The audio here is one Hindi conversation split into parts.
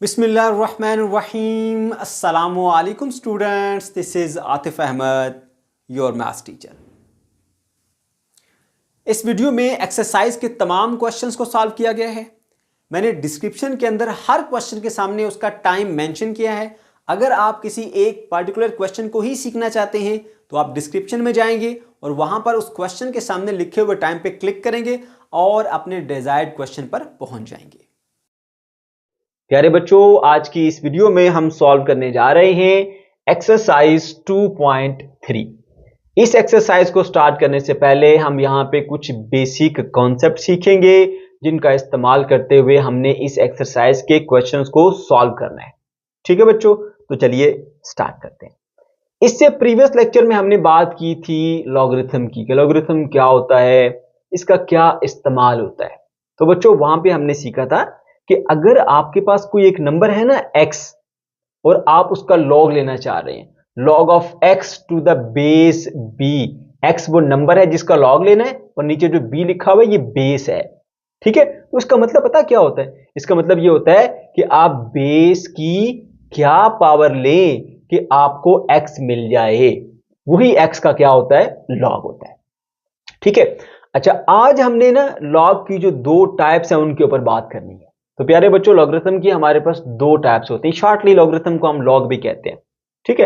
बिस्मिल्लाहिर्रहमानिर्रहीम। अस्सलामु अलैकुम students, this is Atif Ahmad, your maths teacher. इस वीडियो में एक्सरसाइज के तमाम क्वेश्चंस को सॉल्व किया गया है। मैंने डिस्क्रिप्शन के अंदर हर क्वेश्चन के सामने उसका टाइम मेंशन किया है। अगर आप किसी एक पर्टिकुलर क्वेश्चन को ही सीखना चाहते हैं तो आप डिस्क्रिप्शन में जाएंगे और वहां पर उस क्वेश्चन के सामने लिखे हुए टाइम पे क्लिक करेंगे और अपने डिजायर्ड क्वेश्चन पर पहुंच जाएंगे। प्यारे बच्चों, आज की इस वीडियो में हम सॉल्व करने जा रहे हैं एक्सरसाइज 2.3। इस एक्सरसाइज को स्टार्ट करने से पहले हम यहाँ पे कुछ बेसिक कॉन्सेप्ट सीखेंगे जिनका इस्तेमाल करते हुए हमने इस एक्सरसाइज के क्वेश्चंस को सॉल्व करना है। ठीक है बच्चों, तो चलिए स्टार्ट करते हैं। इससे प्रीवियस लेक्चर में हमने बात की थी लॉगरिथम की कि लॉगरिथम क्या होता है, इसका क्या इस्तेमाल होता है। तो बच्चों वहां पे हमने सीखा था कि अगर आपके पास कोई एक नंबर है ना x और आप उसका लॉग लेना चाह रहे हैं, log of x to the base b। x वो नंबर है जिसका लॉग लेना है और नीचे जो b लिखा हुआ है ये बेस है। ठीक है, तो इसका मतलब पता क्या होता है? इसका मतलब ये होता है कि आप बेस की क्या पावर लें कि आपको x मिल जाए, वही x का क्या होता है? लॉग होता है। ठीक है, अच्छा आज हमने ना लॉग की जो दो टाइप्स हैं उनके ऊपर बात करनी है। तो प्यारे बच्चों, लॉगरिथम की हमारे पास दो टाइप्स होती हैं। शॉर्टली लॉगरिथम को हम लॉग भी कहते हैं। ठीक है,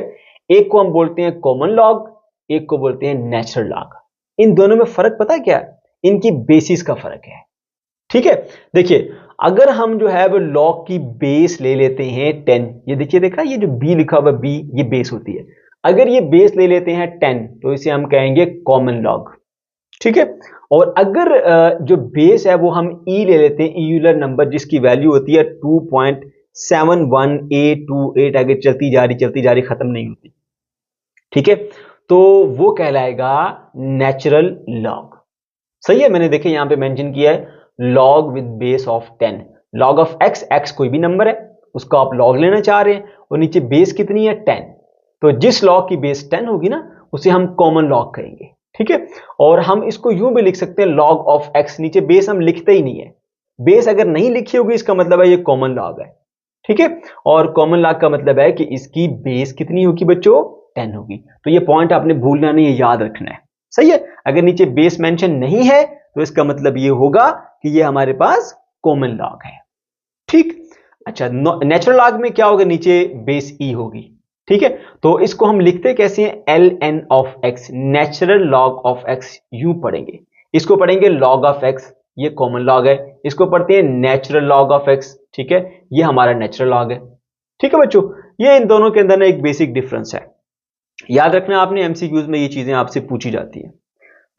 एक को हम बोलते हैं कॉमन लॉग, एक को बोलते हैं नेचुरल लॉग। इन दोनों में फर्क पता है क्या है? इनकी बेसिस का फर्क है। ठीक है, देखिए अगर हम जो है वो लॉग की बेस ले लेते हैं 10, ये देखिए देखा ये जो b लिखा हुआ b ये बेस होती है। अगर ये बेस ले लेते हैं 10 तो इसे हम कहेंगे कॉमन लॉग। ठीक है, और अगर जो बेस है वो हम e ले लेते हैं, यूलर नंबर जिसकी वैल्यू होती है 2.71828, आगे चलती जा रही खत्म नहीं होती। ठीक है, तो वो कहलाएगा नेचुरल लॉग। सही है, मैंने देखे यहां पे मेंशन किया है log with base of 10। Log of x, x कोई भी नंबर है उसका आप लॉग लेना चाह रहे हैं और नीचे बेस कितनी है 10, तो जिस लॉग की बेस 10 होगी ना उसे हम कॉमन लॉग कहेंगे। ठीक है, और हम इसको यूं भी लिख सकते हैं लॉग ऑफ x, नीचे बेस हम लिखते ही नहीं है। बेस अगर नहीं लिखी होगी इसका मतलब है ये कॉमन लॉग है। ठीक है, और कॉमन लॉग का मतलब है कि इसकी बेस कितनी होगी बच्चों? 10 होगी। तो ये पॉइंट आपने भूलना नहीं है, याद रखना है। सही है, अगर नीचे बेस मेंशन नहीं है तो इसका मतलब ये होगा कि ये हमारे पास कॉमन लॉग है। ठीक, अच्छा नेचुरल लॉग में क्या होगा? नीचे बेस e होगी। ठीक है, तो इसको हम लिखते कैसे हैं? ln of x, natural log of x यूं पढ़ेंगे। इसको पढ़ेंगे लॉग ऑफ x, ये कॉमन लॉग है। इसको पढ़ते हैं नेचुरल लॉग ऑफ x। ठीक है, ये हमारा नेचुरल लॉग है। ठीक है बच्चों, ये इन दोनों के अंदर ना एक बेसिक डिफरेंस है, याद रखना आपने, एमसीक्यूज में ये चीजें आपसे पूछी जाती है।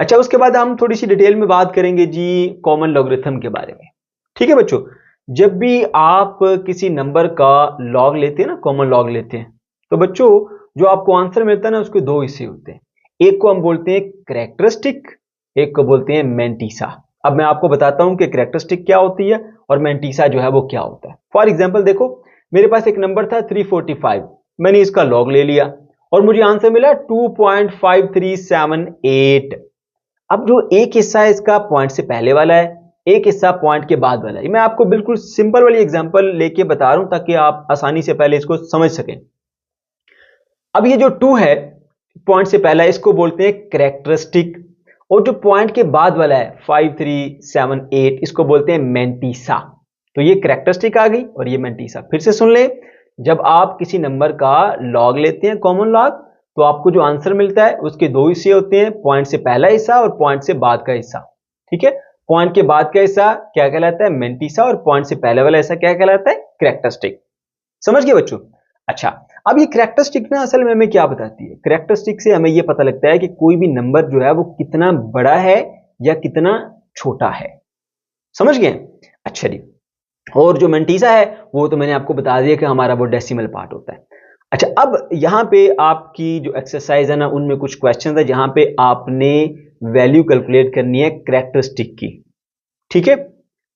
अच्छा, उसके बाद हम थोड़ी सी डिटेल में बात करेंगे जी कॉमन लॉगरिथम के बारे में। ठीक है बच्चों, जब भी आप किसी नंबर का लॉग लेते हैं ना, कॉमन लॉग लेते हैं, तो बच्चों जो आपको आंसर मिलता है ना उसके दो हिस्से होते हैं। एक को हम बोलते हैं कैरेक्टरिस्टिक, एक को बोलते हैं मेंटीसा। अब मैं आपको बताता हूं कि कैरेक्टरिस्टिक क्या होती है और मेंटीसा जो है वो क्या होता है। फॉर एग्जांपल देखो, मेरे पास एक नंबर था 345, मैंने इसका लॉग ले लिया और मुझे आंसर मिला 2.5378। अब जो एक हिस्सा है इसका पॉइंट से पहले वाला है, एक हिस्सा पॉइंट के बाद वाला है। मैं आपको बिल्कुल सिंपल वाली एग्जांपल लेके बता रहा हूं ताकि आप आसानी से पहले इसको समझ सकें। अब ये जो 2 है पॉइंट से पहला, इसको बोलते हैं कैरेक्टरिस्टिक, और जो पॉइंट के बाद वाला है 5378 इसको बोलते हैं मेंटीसा। तो ये कैरेक्टरिस्टिक आ गई और ये मेंटीसा। फिर से सुन ले, जब आप किसी नंबर का लॉग लेते हैं कॉमन लॉग, तो आपको जो आंसर मिलता है उसके दो हिस्से होते हैं, पॉइंट से पहला हिस्सा और पॉइंट से बाद का हिस्सा। ठीक है, पॉइंट के बाद का हिस्सा क्या कहलाता है? मेंटीसा, और पॉइंट से पहले वाला हिस्सा क्या कहलाता है? कैरेक्टरिस्टिक। समझ गए बच्चों? अच्छा, अब ये कैरेक्टरिस्टिक ना असल में हमें क्या बताती है? कैरेक्टरिस्टिक से हमें ये पता लगता है कि कोई भी नंबर जो है वो कितना बड़ा है या कितना छोटा है। समझ गए? अच्छा जी, और जो मेंटीसा है वो तो मैंने आपको बता दिया कि हमारा वो डेसिमल पार्ट होता है। अच्छा, अब यहां पे आपकी जो एक्सरसाइज है ना उनमें कुछ क्वेश्चन है जहां पे आपने वैल्यू कैलकुलेट करनी है कैरेक्टरिस्टिक की। ठीक है,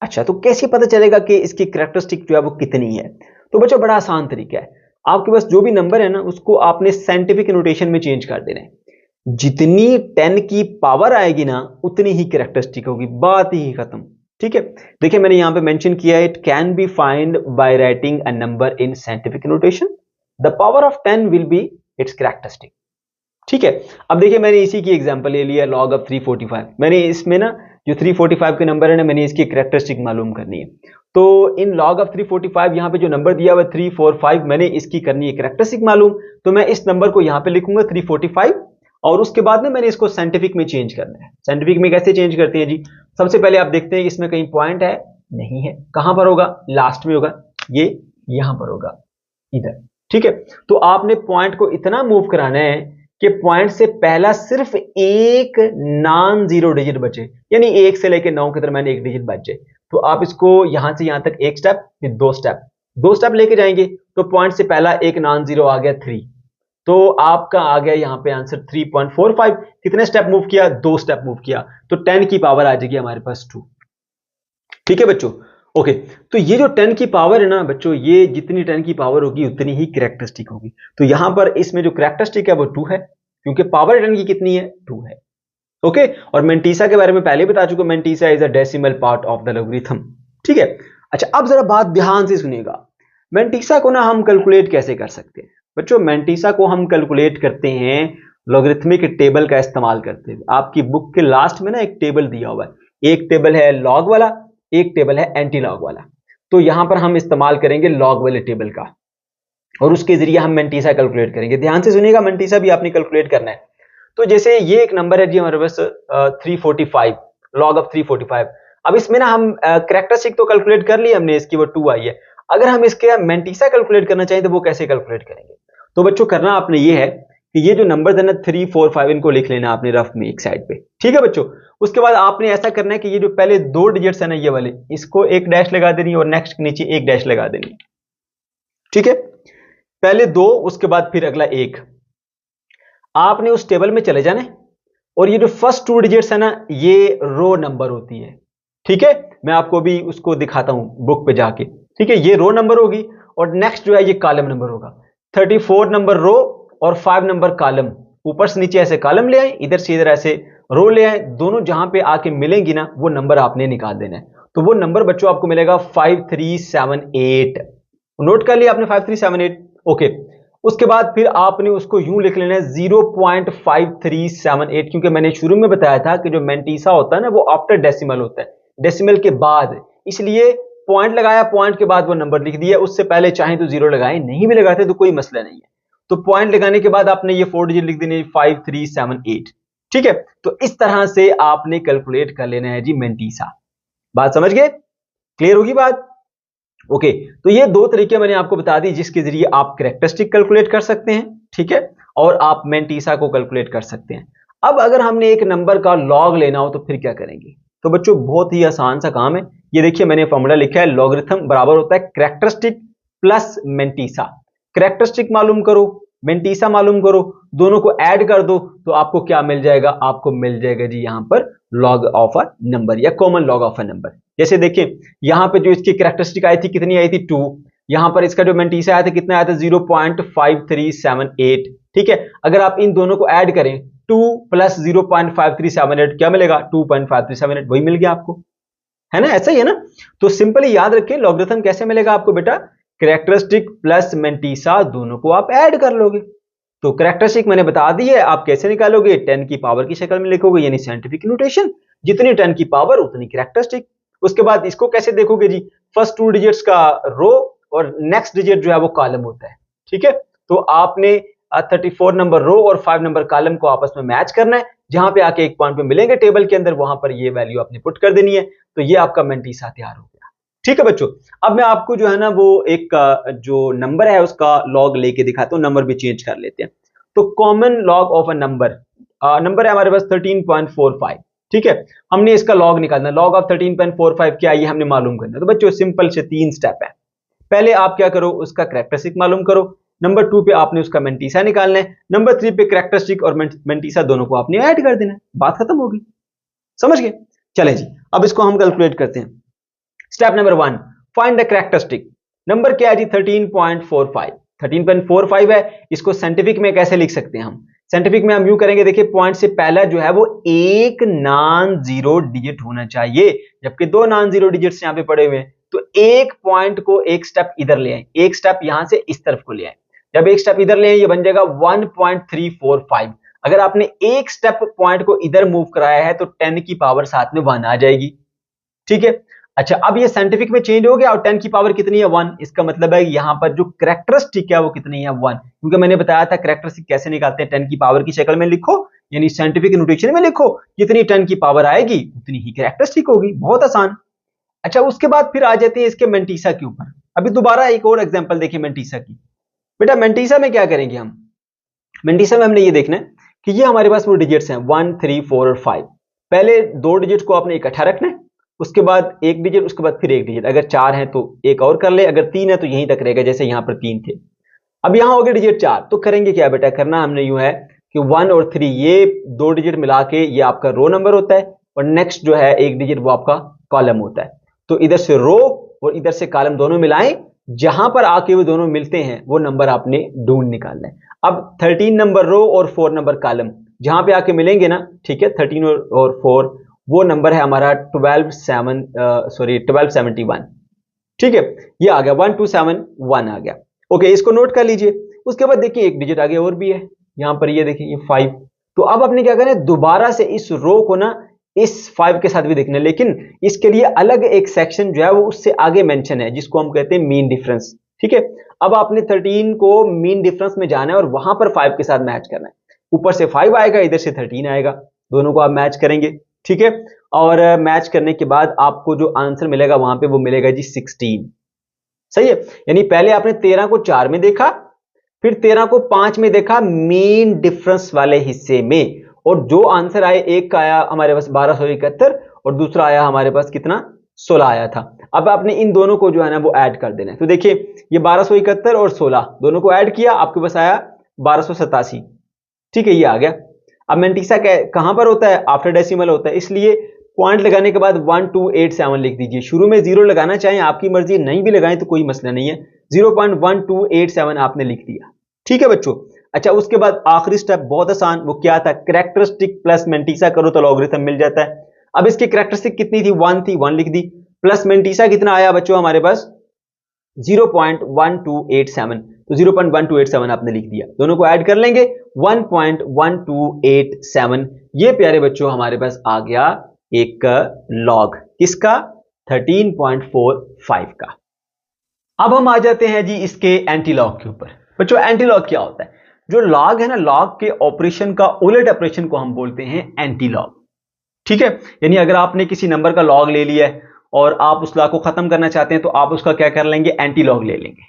अच्छा तो कैसे पता चलेगा कि इसकी कैरेक्टरिस्टिक जो है वो कितनी है? तो बच्चों बड़ा आसान तरीका है, आपके पास जो भी नंबर है ना उसको आपने साइंटिफिक नोटेशन में चेंज कर देना है। जितनी 10 की पावर आएगी ना उतनी ही कैरेक्टरिस्टिक होगी, बात ही खत्म। ठीक है, देखिए मैंने यहां पे मेंशन किया है, it can be find by writing a number in scientific notation, the power of 10 will be it's characteristic. ठीक है, अब देखिए मैंने इसी की एग्जांपल ले लिया, लॉग ऑफ 345। मैंने इसमें ना जो 345 के नंबर है ना, मैंने इसकी कैरेक्टरिस्टिक मालूम करनी है। तो इन लॉग ऑफ 345 यहाँ पे जो नंबर दिया हुआ है 345, मैंने इसकी करनी है कैरेक्टरिस्टिक मालूम। तो मैं इस नंबर को यहाँ पे लिखूंगा 345, और उसके बाद ना मैंने इसको साइंटिफिक में चेंज करना है। साइंटिफिक में कैसे चेंज करते हैं जी, सबसे पहले आप देखते हैं कि इसमें कहीं पॉइंट है, नहीं है। कहां पर होगा, लास्ट में होगा, ये यहां पर होगा, इधर। ठीक है, तो आपने पॉइंट को इतना मूव कराना है कि पॉइंट से पहला सिर्फ एक नॉन जीरो डिजिट बचे, यानी 1 से लेकर 9 के दरमियान एक डिजिट बच जाए। तो आप इसको यहां से यहां तक एक स्टेप, फिर दो स्टेप लेके जाएंगे, तो पॉइंट से पहला एक नॉन जीरो आ गया 3, तो आपका आ गया यहां पे आंसर 3.45। कितने स्टेप मूव किया, 2 स्टेप मूव किया, तो 10 की पावर आ जाएगी हमारे पास 2। ठीक है बच्चों, ओके। तो ये जो 10 की पावर है ना बच्चों, ये जितनी 10 की पावर होगी उतनी ही कैरेक्टरिस्टिक होगी। तो यहां पर इसमें जो कैरेक्टरिस्टिक है वो 2 है, क्योंकि पावर 10 की कितनी है, 2 है। ओके, और मेंटीसा के बारे में पहले बता चुका, mantissa is a decimal part of the logarithm. ठीक है, अच्छा अब जरा बात ध्यान से सुनिएगा, मेंटीसा को ना हम कैलकुलेट कैसे कर सकते हैं बच्चों। मेंटीसा को हम कैलकुलेट करते हैं लॉगरिथमिक टेबल का इस्तेमाल करते हुए। आपकी बुक के लास्ट में ना एक टेबल दिया हुआ है, एक टेबल है लॉग वाला, एक टेबल है एंटी लॉग वाला। तो यहां पर हम इस्तेमाल करेंगे लॉग वाले टेबल का, और उसके जरिए हम मेंटीसा कैलकुलेट करेंगे। ध्यान से सुनिएगा, मेंटीसा भी आपने कैलकुलेट करना है। तो जैसे ये एक नंबर है जी हमारे पास 345, लॉग ऑफ 345। अब इसमें ना हम कैरेक्टरिस्टिक तो कैलकुलेट कर ली हमने, इसकी वो 2 आई है। अगर हम इसके मेंटीसा कैलकुलेट करना चाहें तो वो कैसे कैलकुलेट करेंगे। तो बच्चों करना आपने ये है कि ये जो नंबर है ना 345, इनको लिख लेना आपने रफ में एक साइड पे। ठीक है बच्चों, उसके बाद आपने ऐसा करना है कि ये जो पहले 2 डिजिट्स है ना ये वाले, इसको एक डैश लगा देनी है और नेक्स्ट के नीचे एक डैश लगा देनी है। ठीक है, पहले 2, उसके बाद फिर अगला 1। आपने उस टेबल में चले जाना है, और ये जो फर्स्ट 2 डिजिट्स है ना ये रो नंबर होती है। ठीक है, मैं आपको भी उसको दिखाता हूं बुक पे जाके। ठीक है, ये रो नंबर होगी, और नेक्स्ट जो है ये कॉलम नंबर होगा। 34 नंबर रो और 5 नंबर कॉलम, ऊपर से नीचे ऐसे कॉलम ले आए, इधर से इधर ऐसे रो ले आए, दोनों जहां पे आके मिलेंगी ना वो नंबर आपने निकाल देना है। तो वो नंबर बच्चों आपको मिलेगा 5378। नोट कर लिया आपने 5378। ओके, उसके बाद फिर आपने उसको यूं लिख लेना है 0.5378, क्योंकि मैंने शुरू में बताया था कि जो मेंटीसा होता है ना वो आफ्टर डेसिमल होता है, डेसिमल के बाद, इसलिए पॉइंट लगाया, पॉइंट के बाद वो नंबर लिख दिया। उससे पहले चाहे तो 0 लगाए, नहीं भी लगाते तो कोई मसला नहीं है। तो पॉइंट लगाने के बाद आपने ये 4 डिजिट लिख देने 5378। ठीक है, तो इस तरह से आपने कैलकुलेट कर लेना है जी मेंटीसा। बात समझ गए, क्लियर होगी बात। ओके, तो ये 2 तरीके मैंने आपको बता दी जिसके जरिए आप कैरेक्टरिस्टिक कैलकुलेट कर सकते हैं। ठीक है, और आप मेंटीसा को कैलकुलेट कर सकते हैं। अब अगर हमने एक नंबर का लॉग लेना हो तो फिर क्या करेंगे। तो बच्चों बहुत ही आसान सा काम है, ये देखिए मैंने फॉर्मूला लिखा है, लॉगरिथम बराबर होता है कैरेक्टरिस्टिक प्लस मेंटीसा। कैरेक्टरिस्टिक मालूम करो, मेंटीसा मालूम करो, दोनों को ऐड कर दो, तो आपको क्या मिल जाएगा, आपको मिल जाएगा जी यहां पर लॉग ऑफ अ नंबर या common log of a number. जैसे देखिए यहां पे जो इसकी कैरेक्टरिस्टिक आई थी कितनी आई थी 2, यहां पर इसका जो मेंटीसा आया था कितना आया था 0.5378। ठीक है, अगर आप इन दोनों को ऐड करें 2 प्लस 0.5378 क्या मिलेगा, 2.5378, वही मिल गया आपको, है ना, ऐसा ही है ना। तो सिंपली याद रखें लॉगरिथम कैसे मिलेगा आपको बेटा, कैरेक्टरिस्टिक प्लस मेंटीसा दोनों को आप ऐड कर लोगे। तो कैरेक्टरिस्टिक मैंने बता दी है, आप कैसे निकालोगे, 10 की पावर की शक्ल में लिखोगे, यानी साइंटिफिक नोटेशन, जितनी 10 की पावर उतनी कैरेक्टरिस्टिक। उसके बाद इसको कैसे देखोगे जी, फर्स्ट 2 डिजिट्स का रो और नेक्स्ट डिजिट जो है वो कॉलम होता है। ठीक है, तो आपने 34 नंबर रो और 5 नंबर कॉलम को आपस में मैच करना है, जहां पे आके एक पॉइंट पे मिलेंगे टेबल के अंदर, वहां पर ये वैल्यू आपने पुट कर देनी है। तो ये आपका मेंटीसा तैयार हो गया। ठीक है बच्चों, अब मैं आपको जो है ना वो एक जो नंबर है उसका लॉग लेके दिखाता हूं, नंबर भी चेंज कर लेते हैं। तो common log of a number, number है हमारे पास 13.45। ठीक है, हमने इसका लॉग निकालना, लॉग ऑफ 13.45 क्या है ये हमने मालूम करना। तो बच्चों सिंपल से 3 स्टेप है। पहले आप क्या करो, उसका कैरेक्टरिस्टिक मालूम करो। नंबर 2 पे आपने उसका मेंटीसा निकालना है। नंबर 3 पे कैरेक्टरिस्टिक और मेंटीसा दोनों को आपने ऐड कर देना है, बात खत्म होगी। समझ गए, चलें जी, अब इसको हम कैलकुलेट करते हैं। Step number 1, find the characteristic. Number क्या है जी 13.45 है, इसको साइंटिफिक में कैसे लिख सकते हैं हम, साइंटिफिक में हम यूं करेंगे, देखिए पॉइंट से पहला जो है वो एक नॉन जीरो डिजिट होना चाहिए, जबकि दो नॉन जीरो डिजिट्स यहां पे पड़े हुए हैं। तो एक पॉइंट को एक स्टेप इधर ले आए, एक स्टेप यहां से इस तरफ को ले आए। जब एक स्टेप इधर ले आए, ये बन जाएगा 1.345। अगर आपने एक स्टेप पॉइंट को इधर मूव कराया है तो 10 की पावर साथ में 1 आ जाएगी। ठीक है, अच्छा अब ये साइंटिफिक में चेंज हो गया और 10 की पावर कितनी है 1। इसका मतलब है यहां पर जो कैरेक्टरिस्टिक है वो कितनी है 1, क्योंकि मैंने बताया था कैरेक्टरिस्टिक कैसे निकालते हैं, 10 की पावर की शक्ल में लिखो, यानी साइंटिफिक नोटेशन में लिखो, जितनी 10 की पावर आएगी उतनी ही कैरेक्टरिस्टिक होगी, बहुत आसान। अच्छा उसके बाद फिर आ जाते हैं इसके मेंटीसा के ऊपर। अभी दोबारा एक और एग्जांपल देखिए मेंटीसा की। बेटा मेंटीसा में क्या करेंगे हम, मेंटीसा में हमने ये देखना है कि ये हमारे पास वो डिजिट्स हैं 1, 3, 4 और 5। पहले दो डिजिट को आपने इकट्ठा रखना है, उसके बाद एक डिजिट, उसके बाद फिर एक डिजिट। अगर 4 है तो एक और कर ले, अगर 3 है तो यहीं तक रहेगा, जैसे यहां पर 3 थे। अब यहां हो गए डिजिट 4, तो करेंगे क्या बेटा, करना हमने यूं है कि 1 और 3 ये दो डिजिट मिला के ये आपका रो नंबर होता है, और नेक्स्ट जो है एक डिजिट वो आपका कॉलम होता है। तो इधर से रो और इधर से कॉलम दोनों मिलाएं, जहां पर आके वो दोनों मिलते हैं वो नंबर आपने ढूंढ निकालना है। अब 13 नंबर रो और 4 नंबर कॉलम जहां पे आके मिलेंगे ना, ठीक है, 13 और 4, वो नंबर है हमारा 1271। ठीक है, ये आ गया 1271 आ गया। ओके, इसको नोट कर लीजिए। उसके बाद देखिए एक डिजिट आगे और भी है, यहां पर ये देखिए ये 5। तो अब आपने क्या करना है, दोबारा से इस रो को ना इस 5 के साथ भी देखना है, लेकिन इसके लिए अलग एक सेक्शन जो है वो उससे आगे मेंशन है, जिसको हम कहते हैं मीन डिफरेंस। ठीक है, अब आपने 13 को मीन डिफरेंस में जाना है और वहां पर 5 के साथ मैच करना है। ऊपर से 5 आएगा, इधर से 13 आएगा, दोनों को आप मैच करेंगे। ठीक है, और मैच करने के बाद आपको जो आंसर मिलेगा वहां पे वो मिलेगा जी 16। सही है, यानी पहले आपने 13 को 4 में देखा, फिर 13 को 5 में देखा मीन डिफरेंस वाले हिस्से में, और जो आंसर आए, एक का आया हमारे पास 1271 और दूसरा आया हमारे पास कितना 16 आया था। अब आपने इन दोनों को जो है ना वो ऐड कर देना है। तो देखिए ये 1271 और 16 दोनों को ऐड किया, आपके पास आया 1287। ठीक है, ये आ गया। अब मेंटीसा कहां पर होता है, आफ्टर डेसिमल होता है, इसलिए पॉइंट लगाने के बाद 1287 लिख दीजिए। शुरू में जीरो लगाना चाहें आपकी मर्जी, नहीं भी लगाएं तो कोई मसला नहीं है। 0.1287 आपने लिख दिया। ठीक है बच्चों, अच्छा उसके बाद आखिरी स्टेप बहुत आसान, वो क्या था, कैरेक्टरिस्टिक प्लस मेंटीसा करो तो लॉगरिथम मिल जाता है। अब इसकी कैरेक्टरिस्टिक कितनी थी, 1 थी, 1 लिख दी, प्लस मेंटीसा कितना आया बच्चों हमारे पास 0.1287, तो 0.1287 आपने लिख दिया। दोनों को ऐड कर लेंगे 1.1287। ये प्यारे बच्चों हमारे पास आ गया एक लॉग, किसका 13.45 का। अब हम आ जाते हैं जी इसके एंटी लॉग के ऊपर। बच्चों एंटी लॉग क्या होता है, जो लॉग है ना, लॉग के ऑपरेशन का उलट ऑपरेशन को हम बोलते हैं एंटी लॉग। ठीक है, यानी अगर आपने किसी नंबर का लॉग ले लिया है और आप उस लॉग को खत्म करना चाहते हैं तो आप उसका क्या कर लेंगे, एंटी लॉग ले लेंगे।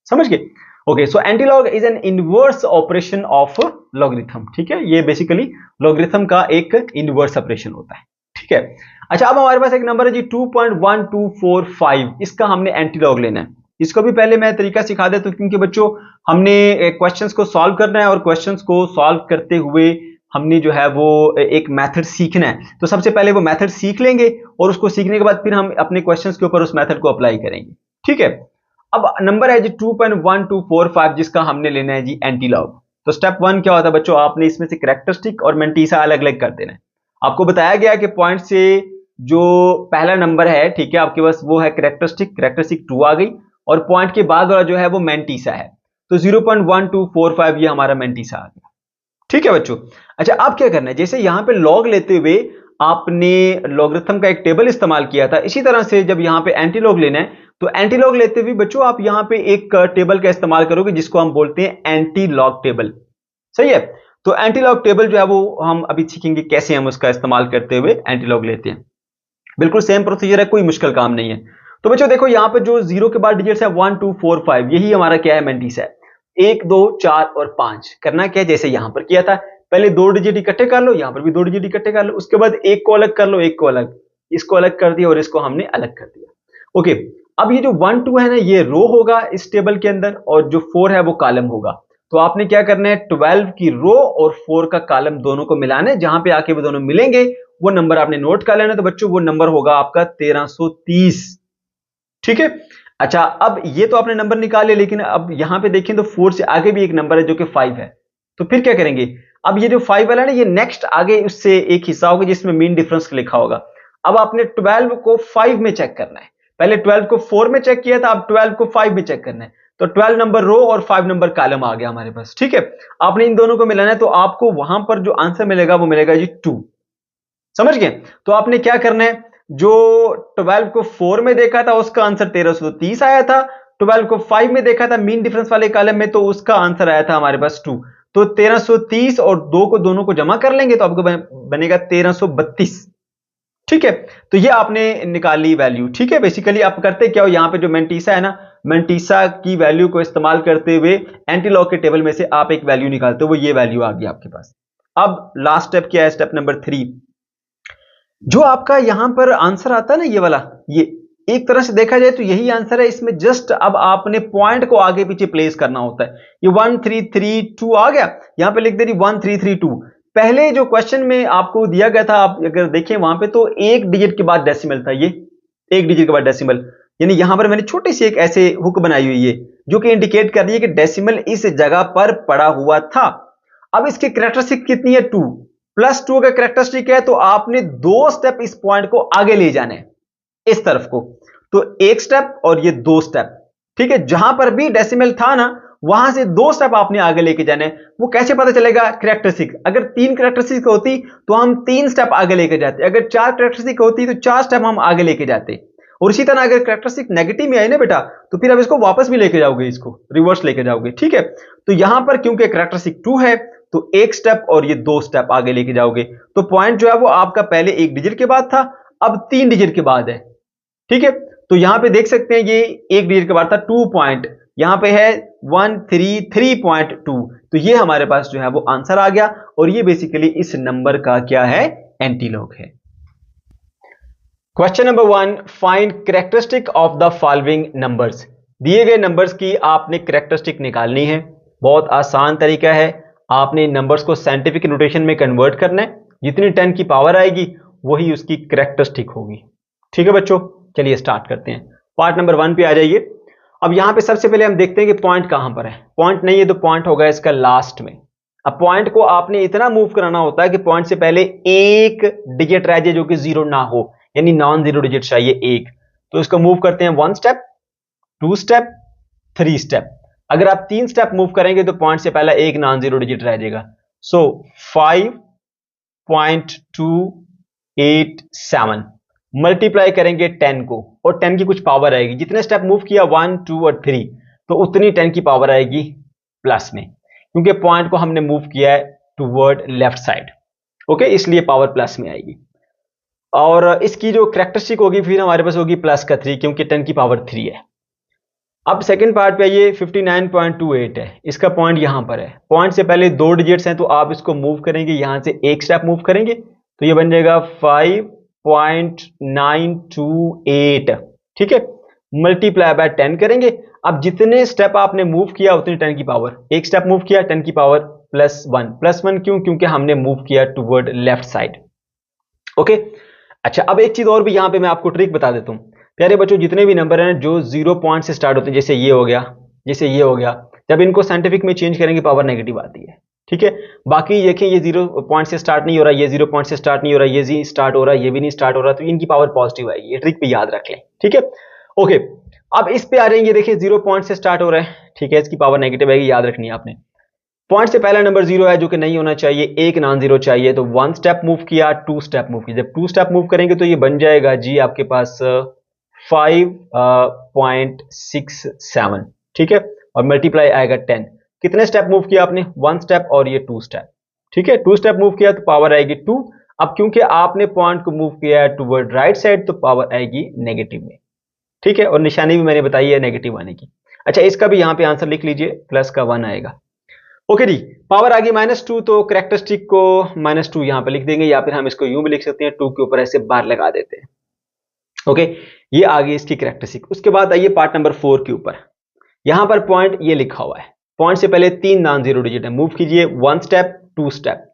समझ गए? Okay, so anti log is an inverse operation of logarithm. ठीक है, ये बेसिकली लॉगरिथम का एक इनवर्स ऑपरेशन होता है। ठीक है, अच्छा अब हमारे पास एक नंबर है जी 2.1245, इसका हमने एंटी लॉग लेना है। इसको भी पहले मैं तरीका सिखा देता हूं, क्योंकि बच्चों हमने क्वेश्चंस को सॉल्व करना है और क्वेश्चंस को सॉल्व करते हुए हमने जो है वो एक मेथड सीखना है। तो सबसे पहले वो मेथड सीख लेंगे और उसको सीखने के बाद फिर हम अपने क्वेश्चंस के ऊपर उस मेथड को अप्लाई करेंगे। ठीक है, अब नंबर है जी 2.1245, जिसका हमने लेना है जी एंटी लॉग। तो स्टेप 1 क्या होता है बच्चों, आपने इसमें से कैरेक्टरिस्टिक और मेंटीसा अलग अलग कर देना है। आपको बताया गया कि पॉइंट से जो पहला नंबर है, ठीक है, आपके पास वो है कैरेक्टरिस्टिक 2 आ गई, और पॉइंट के बाद वाला जो है वो मेंटीसा है। तो 0.1245 ये हमारा मेंटीसा आ गया। ठीक है बच्चों, अच्छा अब क्या करना है, जैसे यहां पे लॉग लेते हुए आपने लॉगरिथम का एक टेबल इस्तेमाल किया था, इसी तरह से जब यहां पे एंटी लॉग लेना है तो एंटी लॉग लेते हुए बच्चों आप यहां पे एक टेबल का इस्तेमाल करोगे जिसको हम बोलते हैं एंटी लॉग टेबल। सही है, तो एंटी लॉग टेबल जो है वो हम अभी सीखेंगे कैसे हम उसका इस्तेमाल करते हुए एंटी लॉग लेते हैं। बिल्कुल सेम प्रोसीजर है, कोई मुश्किल काम नहीं है। तो बच्चों देखो यहाँ पे जो जीरो के बाद डिजिट्स है 1, 2, 4, 5, यही हमारा क्या है, मेंटीसा है। 1, 2, 4 और 5 करना क्या है, जैसे यहां पर किया था, पहले दो डिजिट इकट्ठे कर लो, यहां पर भी दो डिजिट इकट्ठे कर लो, उसके बाद एक को अलग कर लो, एक को अलग, इसको अलग कर दिया और इसको हमने अलग कर दिया। ओके, अब ये जो 1, 2 है ना, ये रो होगा इस टेबल के अंदर, और जो 4 है वो कॉलम होगा। तो आपने क्या करना है, 12 की रो और 4 का कॉलम दोनों को मिलाना है, जहां पे आके वो दोनों मिलेंगे वो नंबर आपने नोट कर लेना। तो बच्चों वो नंबर होगा आपका 1330। ठीक है, अच्छा अब ये तो आपने नंबर निकाले, लेकिन अब यहां पे देखें तो 4 से आगे भी एक नंबर है जो कि 5 है। तो फिर क्या करेंगे, अब ये जो 5 वाला है ना, ये नेक्स्ट आगे उससे एक हिस्सा होगा जिसमें मीन डिफरेंस लिखा होगा। अब आपने 12 को 5 में चेक करना है, पहले 12 को 4 में चेक किया था, अब 12 को 5 में चेक करना है। तो 12 नंबर रो और 5 नंबर कॉलम आ गया हमारे पास, ठीक है। आपने इन दोनों को मिलाना है, तो आपको वहां पर जो आंसर मिलेगा वो मिलेगा जी 2। समझ गए? तो आपने क्या करना है, जो 12 को 4 में देखा था उसका आंसर 1330 आया था, 12 को 5 में देखा था मीन डिफरेंस वाले कॉलम में, तो उसका आंसर आया था हमारे पास 2। तो 1330 और 2 को दोनों को जमा कर लेंगे तो आपको बनेगा 1332, ठीक है। तो ये आपने निकाली वैल्यू, ठीक है। बेसिकली आप करते क्या हो, यहां पे जो मेंटिसा है ना, मेंटिसा की वैल्यू को इस्तेमाल करते हुए एंटीलॉग के टेबल में से आप एक वैल्यू निकालते हो, वो ये वैल्यू आ गई आपके पास। अब लास्ट स्टेप क्या है, स्टेप नंबर 3। जो आपका यहां पर आंसर आता है ना, ये वाला, ये एक तरह से देखा जाए तो यही आंसर है। इसमें जस्ट अब आपने पॉइंट को आगे पीछे प्लेस करना होता है। ये 1332 आ गया, यहां पे लिख दे रही 1332। पहले जो क्वेश्चन में आपको दिया गया था, आप अगर देखें वहां पे, तो एक डिजिट के बाद डेसिमल था, ये एक डिजिट के बाद डेसिमल, यानी यहां पर मैंने छोटी सी एक ऐसे हुक बनाई हुई है जो कि इंडिकेट कर रही है कि डेसिमल इस जगह पर पड़ा हुआ था। अब इसकी कैरेक्टरिस्टिक कितनी है, 2 प्लस 2 का कैरेक्टरिस्टिक है, तो आपने 2 स्टेप इस पॉइंट को आगे ले जाना है इस तरफ को। तो एक स्टेप और ये 2 स्टेप, ठीक है। जहां पर भी डेसिमल था ना, वहां से 2 स्टेप आपने आगे लेके जाना है। वो कैसे पता चलेगा, कैरेक्टरिस्टिक, अगर 3 कैरेक्टरिस्टिक होती तो हम 3 स्टेप आगे लेके जाते, अगर 4 कैरेक्टरिस्टिक होती तो 4 स्टेप हम आगे लेके जाते। और इसी तरह अगर कैरेक्टरिस्टिक नेगेटिव में आई ना बेटा, तो फिर अब इसको वापस भी लेके जाओगे, इसको रिवर्स लेके जाओगे, ठीक है। तो यहां पर क्योंकि कैरेक्टरिस्टिक 2 है, तो एक स्टेप और ये 2 स्टेप आगे लेके जाओगे। तो पॉइंट जो है वो आपका पहले एक डिजिट के बाद था, अब 3 डिजिट के बाद है, ठीक है। तो यहां पे देख सकते हैं, ये एक डिजिट के बाद था, 2 पॉइंट यहां पे है 133.2। तो ये हमारे पास जो है वो आंसर आ गया, और ये बेसिकली इस नंबर का क्या है, एंटीलॉग है। Question number 1, find characteristic of the following numbers. दिए गए नंबर्स की आपने कैरेक्टरिस्टिक निकालनी है। बहुत आसान तरीका है, आपने नंबर्स को साइंटिफिक नोटेशन में कन्वर्ट करना है। जितनी 10 की पावर आएगी वही उसकी कैरेक्टरिस्टिक होगी, ठीक है बच्चों। चलिए स्टार्ट करते हैं, पार्ट नंबर 1 पे आ जाइए। अब यहां पे सबसे पहले हम देखते हैं कि पॉइंट कहां पर है। पॉइंट नहीं है तो पॉइंट होगा इसका लास्ट में। अब पॉइंट को आपने इतना मूव कराना होता है कि पॉइंट से पहले एक डिजिट रह जाए जो कि 0 ना हो, यानी नॉन 0 डिजिट चाहिए एक। तो इसको मूव करते हैं 1 स्टेप, 2 स्टेप, 3 स्टेप। अगर आप 3 स्टेप मूव करेंगे तो पॉइंट से पहला एक नॉन 0 डिजिट रह जाएगा। सो 5.287 मल्टीप्लाई करेंगे 10 को, और 10 की कुछ पावर आएगी। जितने स्टेप मूव किया 1, 2 और 3, तो उतनी 10 की पावर आएगी प्लस में, क्योंकि पॉइंट को हमने मूव किया है टुवर्ड लेफ्ट साइड, ओके, इसलिए पावर प्लस में आएगी। और इसकी जो कैरेक्टरिस्टिक होगी फिर हमारे पास होगी प्लस का 3, क्योंकि 10 की पावर 3 है। अब सेकंड पार्ट पे आइए, 59.28 है, इसका पॉइंट यहां पर है। पॉइंट से पहले 2 डिजिट्स हैं, तो आप इसको मूव करेंगे, यहां से एक स्टेप मूव करेंगे तो ये बन जाएगा 5.928, ठीक है। मल्टीप्लाई बाय 10 करेंगे। अब जितने स्टेप आपने मूव किया उतनी 10 की पावर, एक स्टेप मूव किया 10 की पावर +1 क्यों, क्योंकि हमने मूव किया टुवर्ड लेफ्ट साइड, ओके। अच्छा, अब एक चीज और भी यहां पे मैं आपको ट्रिक बता देता हूं प्यारे बच्चों। जितने भी नंबर हैं जो 0 पॉइंट से स्टार्ट होते हैं, जैसे ये हो गया, जैसे ये हो गया, जब इनको साइंटिफिक में चेंज करेंगे पावर नेगेटिव आती है, ठीक है। बाकी देखें, ये 0 पॉइंट से स्टार्ट नहीं हो रहा, ये 0 पॉइंट से स्टार्ट नहीं हो रहा, ये जी स्टार्ट हो रहा है, ये भी नहीं स्टार्ट हो रहा, तो इनकी पावर पॉजिटिव आएगी। ये ट्रिक भी याद रख लें, ठीक है, ओके। अब इस पे आ जाएंगे, देखिए 0 पॉइंट से स्टार्ट हो रहा है, ठीक है, इसकी पावर नेगेटिव आएगी, याद रखनी है आपने। पॉइंट से पहला नंबर 0 है जो कि नहीं होना चाहिए, एक नॉन 0 चाहिए, तो 1 स्टेप मूव किया, 2 स्टेप मूव किया। जब 2 स्टेप मूव करेंगे तो ये बन जाएगा जी आपके पास 5.67, ठीक है, और मल्टीप्लाई आएगा 10। कितने स्टेप मूव किया आपने, 1 स्टेप और ये 2 स्टेप, ठीक है। 2 स्टेप मूव किया तो पावर आएगी 2। अब क्योंकि आपने पॉइंट को मूव किया है टुवर्ड राइट साइड, तो पावर आएगी नेगेटिव में, ठीक है, और निशानी भी मैंने बताई है नेगेटिव आने की। अच्छा, इसका भी यहां पे आंसर लिख लीजिए, प्लस का 1 आएगा, ओके जी। पावर आ गई -2, तो कैरेक्टरिस्टिक को -2 यहां पे लिख देंगे, या फिर हम इसको यूं भी लिख सकते हैं, 2 के ऊपर ऐसे बार लगा देते हैं, ओके। ये आ गई इसकी कैरेक्टरिस्टिक। उसके बाद आइए पार्ट नंबर 4 के ऊपर। यहां पर पॉइंट ये लिखा हुआ है, पॉइंट से पहले 3 नॉन 0 डिजिट है, मूव कीजिए 1 स्टेप, 2 स्टेप।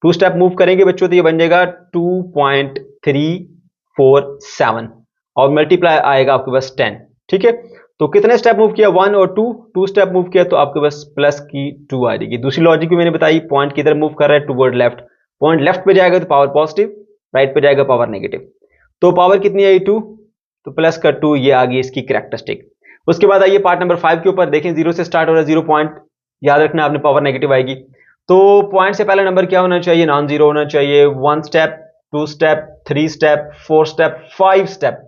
2 स्टेप मूव करेंगे बच्चों तो ये बन जाएगा 2.347, और मल्टीप्लाई आएगा आपके पास 10, ठीक है। तो कितने स्टेप मूव किया, 1 और 2 स्टेप मूव किया, तो आपके पास प्लस की 2 आ जाएगी। दूसरी लॉजिक भी मैंने बताई, पॉइंट किधर मूव कर रहा है, टुवर्ड लेफ्ट। पॉइंट लेफ्ट पे जाएगा तो पावर पॉजिटिव, राइट पे जाएगा पावर नेगेटिव। तो पावर कितनी आई 2, तो प्लस का 2, ये आ गई इसकी कैरेक्टरिस्टिक। उसके बाद आइए पार्ट नंबर 5 के ऊपर, देखें 0 से स्टार्ट हो रहा है, 0 पॉइंट, याद रखना आपने पावर नेगेटिव आएगी। तो पॉइंट से पहला नंबर क्या होना चाहिए, नॉन जीरो होना चाहिए। 1 step, 2 step, 3 step, 4 step, 5 step.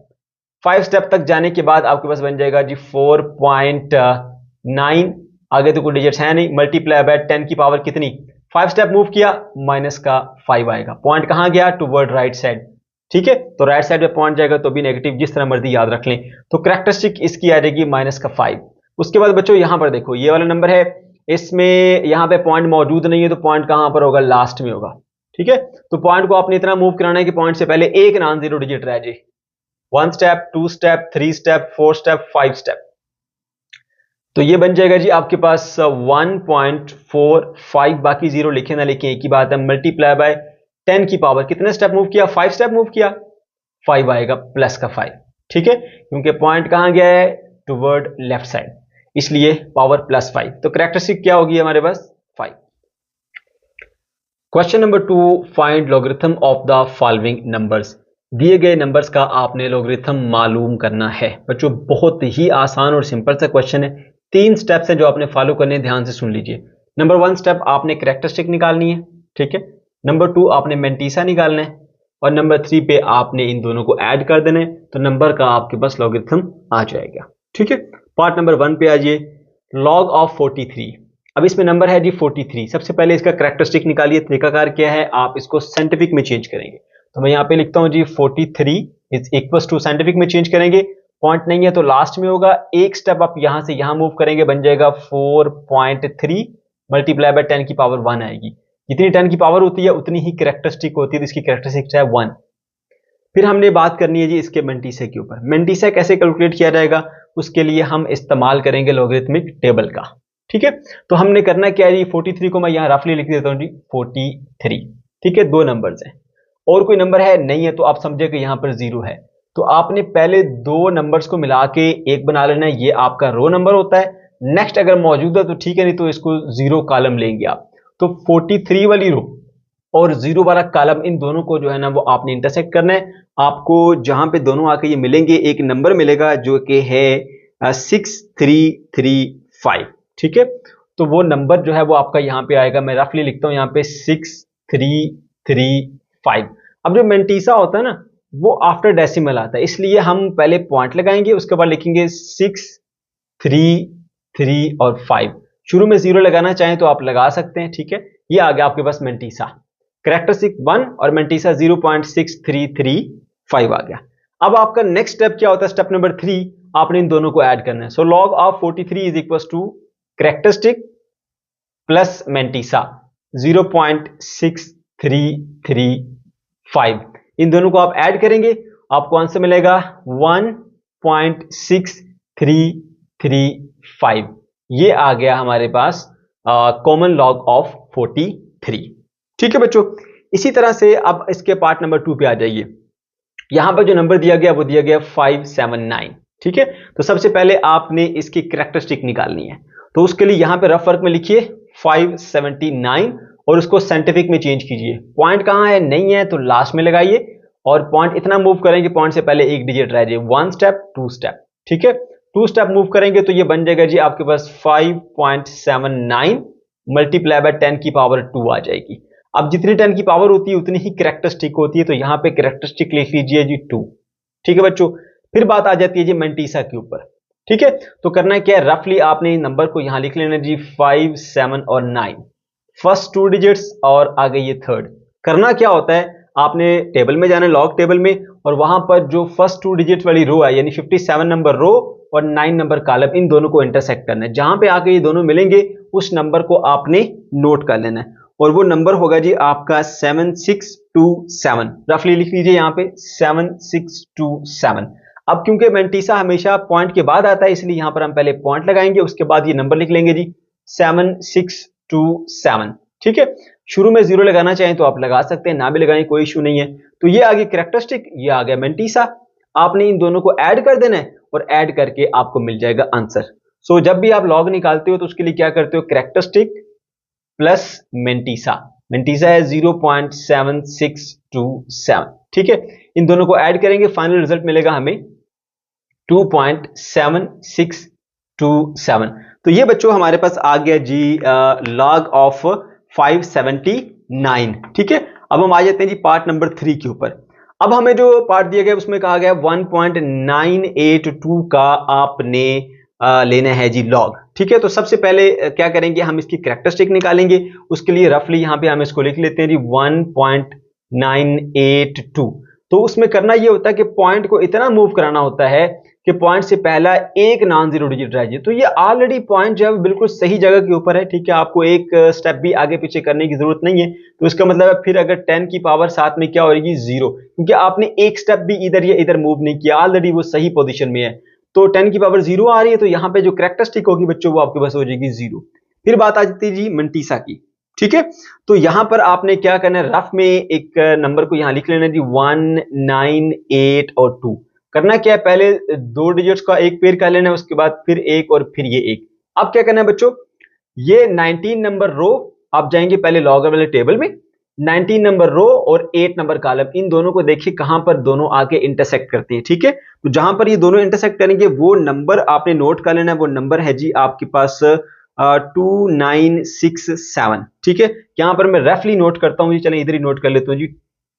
5 step तक जाने के बाद आपके पास बन जाएगा जी 4.9। आगे तो कोई डिजिट्स है नहीं, मल्टीप्लाई बाय 10 की पावर कितनी, 5 स्टेप मूव किया, माइनस का 5 आएगा। पॉइंट कहां गया, टुवर्ड राइट साइड। ठीक है, तो राइट साइड पे पॉइंट जाएगा तो भी नेगेटिव, जिस तरह मर्जी याद रख लें। तो कैरेक्टरिस्टिक इसकी आ जाएगी माइनस का 5। उसके बाद बच्चों यहां पर देखो, ये वाला नंबर है, इसमें यहां पे पॉइंट मौजूद नहीं है, तो पॉइंट कहां पर होगा, लास्ट में होगा। ठीक है, तो पॉइंट को आपने इतना मूव कराना है कि पॉइंट से पहले एक नॉन जीरो डिजिट रह जाए। 1 step, 2 step, 3 step, 4 step, 5 step. तो ये बन जाएगा जी आपके पास 1.45, बाकी जीरो लिखे ना लिखे एक ही बात है, मल्टीप्लाई बाय 10 की पावर, कितने स्टेप मूव किया, 5 स्टेप मूव किया, 5 आएगा, प्लस का 5। ठीक है, क्योंकि पॉइंट कहां गया है, टुवर्ड लेफ्ट साइड, इसलिए पावर प्लस 5। तो कैरेक्टरिस्टिक क्या होगी हमारे पास, 5। Question number 2, find logarithm of the following numbers. दिए गए नंबर्स का आपने लॉगरिथम मालूम करना है। बच्चों बहुत ही आसान और सिंपल सा क्वेश्चन है, 3 स्टेप्स हैं जो आपने फॉलो करने हैं, ध्यान से सुन लीजिए। नंबर 1 स्टेप आपने कैरेक्टरिस्टिक निकालनी है, ठीक है। नंबर 2 आपने मेंटीसा निकालना है, और नंबर 3 पे आपने इन दोनों को ऐड कर देना है, तो नंबर का आपके पास लॉगरिथम आ जाएगा। ठीक है, पार्ट नंबर 1 पे आ जाइए, लॉग ऑफ 43। अब इसमें नंबर है जी 43। सबसे पहले इसका कैरेक्टरिस्टिक निकालिए। तरीकाकार क्या है, आप इसको साइंटिफिक में चेंज करेंगे। तो मैं यहां पे लिखता हूं जी 43 इज इक्वल टू, साइंटिफिक में चेंज करेंगे, पॉइंट नहीं है तो लास्ट में होगा, एक स्टेप आप यहां से यहां मूव करेंगे, बन जाएगा 4.3 मल्टीप्लाई बाय 10 की पावर 1 आएगी। जितनी 10 की पावर होती है उतनी ही कैरेक्टरिस्टिक होती है, तो इसकी कैरेक्टरिस्टिक है 1। फिर हमने बात करनी है जी इसके मेंटीसा के ऊपर। मेंटीसा कैसे कैलकुलेट किया जाएगा, उसके लिए हम इस्तेमाल करेंगे लॉगरिथमिक टेबल का। ठीक है, तो हमने करना क्या है जी, 43 को मैं यहां रफली लिख देता हूं जी 43। ठीक है, 2 नंबर्स हैं, और कोई नंबर है नहीं है, तो आप समझे कि यहां पर 0 है। तो आपने पहले 2 नंबर्स को मिला के एक बना लेना है, ये आपका रो नंबर होता है। नेक्स्ट अगर मौजूद है तो ठीक है, नहीं तो इसको 0 कॉलम लेंगे आप। तो 43 वाली रो और 0 वाला कॉलम, इन दोनों को जो है ना वो आपने इंटरसेक्ट करना है। आपको जहां पे दोनों आके ये मिलेंगे, एक नंबर मिलेगा जो कि है 6335। ठीक है, तो वो नंबर जो है वो आपका यहां पे आएगा, मैं रफली लिखता हूं यहां पे 6335। अब जो मेंटीसा होता है ना वो आफ्टर डेसिमल आता है, इसलिए हम पहले पॉइंट लगाएंगे, उसके बाद लिखेंगे 6, 3, 3 और 5। शुरू में 0 लगाना चाहें तो आप लगा सकते हैं। ठीक है, ये आ गया आपके पास मेंटीसा। कैरेक्टरिस्टिक 1 और मेंटीसा 0.6335 आ गया। अब आपका नेक्स्ट स्टेप क्या होता है, स्टेप नंबर 3, आपने इन दोनों को ऐड करना है। So log of 43 is equal to characteristic plus mantissa 0.6335। इन दोनों को आप ऐड करेंगे, आपको आंसर मिलेगा 1.6335। ये आ गया हमारे पास कॉमन लॉग ऑफ 43। ठीक है बच्चों, इसी तरह से अब इसके पार्ट नंबर 2 पे आ जाइए। यहां पर जो नंबर दिया गया वो दिया गया 579। ठीक है, तो सबसे पहले आपने इसकी कैरेक्टरिस्टिक निकालनी है, तो उसके लिए यहां पे रफ वर्क में लिखिए 579 और उसको साइंटिफिक में चेंज कीजिए। पॉइंट कहां है, नहीं है तो लास्ट में लगाइए, और पॉइंट इतना मूव करेंगे, पॉइंट से पहले एक डिजिट रह जाए, 1 स्टेप 2 स्टेप। ठीक है, 2 स्टेप मूव करेंगे तो ये बन जाएगा जी आपके पास 5.79 मल्टीप्लाई बाय 10 की पावर 2 आ जाएगी। अब जितनी 10 की पावर होती है उतनी ही कैरेक्टरिस्टिक होती है, तो यहां पे कैरेक्टरिस्टिक लिख लीजिए जी 2। ठीक है बच्चों, फिर बात आ जाती है जी मेंटीसा के ऊपर। ठीक है, तो करना क्या है, रफली आपने नंबर को यहां लिख लेना जी 5, 7 और 9, फर्स्ट 2 डिजिट्स और आगे ये थर्ड। करना क्या होता है, आपने टेबल में जाना है, लॉग टेबल में, और वहां पर जो फर्स्ट 2 डिजिट वाली रो है, यानी 57 नंबर रो और 9 नंबर कॉलम, इन दोनों को इंटरसेक्ट करना है। जहां पे आके ये दोनों मिलेंगे उस नंबर को आपने नोट कर लेना है, और वो नंबर होगा जी आपका 7627। रफली लिख लीजिए यहां पे 7627। अब क्योंकि मेंटीसा हमेशा पॉइंट के बाद आता है, इसलिए यहां पर हम पहले पॉइंट लगाएंगे, उसके बाद ये नंबर लिख लेंगे जी 7627। ठीक है, शुरू में 0 लगाना चाहें तो आप लगा सकते हैं, ना भी लगाएं कोई इशू नहीं है। तो ये आ गया कैरेक्टरिस्टिक, ये आ गया मेंटीसा। आपने इन दोनों को ऐड कर देना है, और ऐड करके आपको मिल जाएगा आंसर। सो जब भी आप लॉग निकालते हो तो उसके लिए क्या करते हो, कैरेक्टरिस्टिक प्लस मेंटिसा। मेंटिसा है 0.7627, ठीक है। इन दोनों को ऐड करेंगे, फाइनल रिजल्ट मिलेगा हमें 2.7627। तो ये बच्चों हमारे पास आ गया जी लॉग ऑफ 579, ठीक है। अब हम आ जाते हैं जी पार्ट नंबर 3 के ऊपर। अब हमें जो पार्ट दिया गया उसमें कहा गया 1.982 का आपने लेना है जी लॉग, ठीक है। तो सबसे पहले क्या करेंगे, हम इसकी कैरेक्टरिस्टिक निकालेंगे। उसके लिए रफली यहां पे हम इसको लिख लेते हैं जी 1.982। तो उसमें करना ये होता है कि पॉइंट को इतना मूव कराना होता है कि पॉइंट से पहला एक नॉन जीरो डिजिट रह जाए। तो ये ऑलरेडी पॉइंट जो है बिल्कुल सही जगह के ऊपर है, ठीक है। आपको एक स्टेप भी आगे पीछे करने की जरूरत नहीं है। तो इसका मतलब है फिर अगर 10 की पावर साथ में क्या होगी, 0, क्योंकि आपने एक स्टेप भी इधर या इधर मूव नहीं किया, ऑलरेडी वो सही पोजीशन में है। तो 10 की पावर 0 आ रही है, तो यहाँ पे जो कैरेक्टरिस्टिक होगी बच्चों वो आपके पास हो जाएगी 0। फिर बात आ जाती है जी मेंटिसा की, ठीक है। तो यहां पर आपने क्या करना है, रफ में एक नंबर को यहां लिख लेना जी 1, 9, 8 और 2। करना क्या है, पहले 2 डिजिट्स का एक पेयर कर लेना है, उसके बाद फिर एक और फिर ये एक। अब क्या करना है बच्चों, ये 19 नंबर रो आप जाएंगे पहले लॉगर वाले टेबल में, 19 नंबर रो और 8 नंबर कॉलम, इन दोनों को देखिए कहां पर दोनों आके इंटरसेक्ट करते हैं, ठीक है। तो जहां पर ये दोनों इंटरसेक्ट करेंगे वो नंबर आपने नोट कर लेना है। वो नंबर है जी आपके पास 2967, ठीक है। यहां पर मैं रफली नोट करता हूं जी, चलें इधर ही नोट कर लेता हूं जी,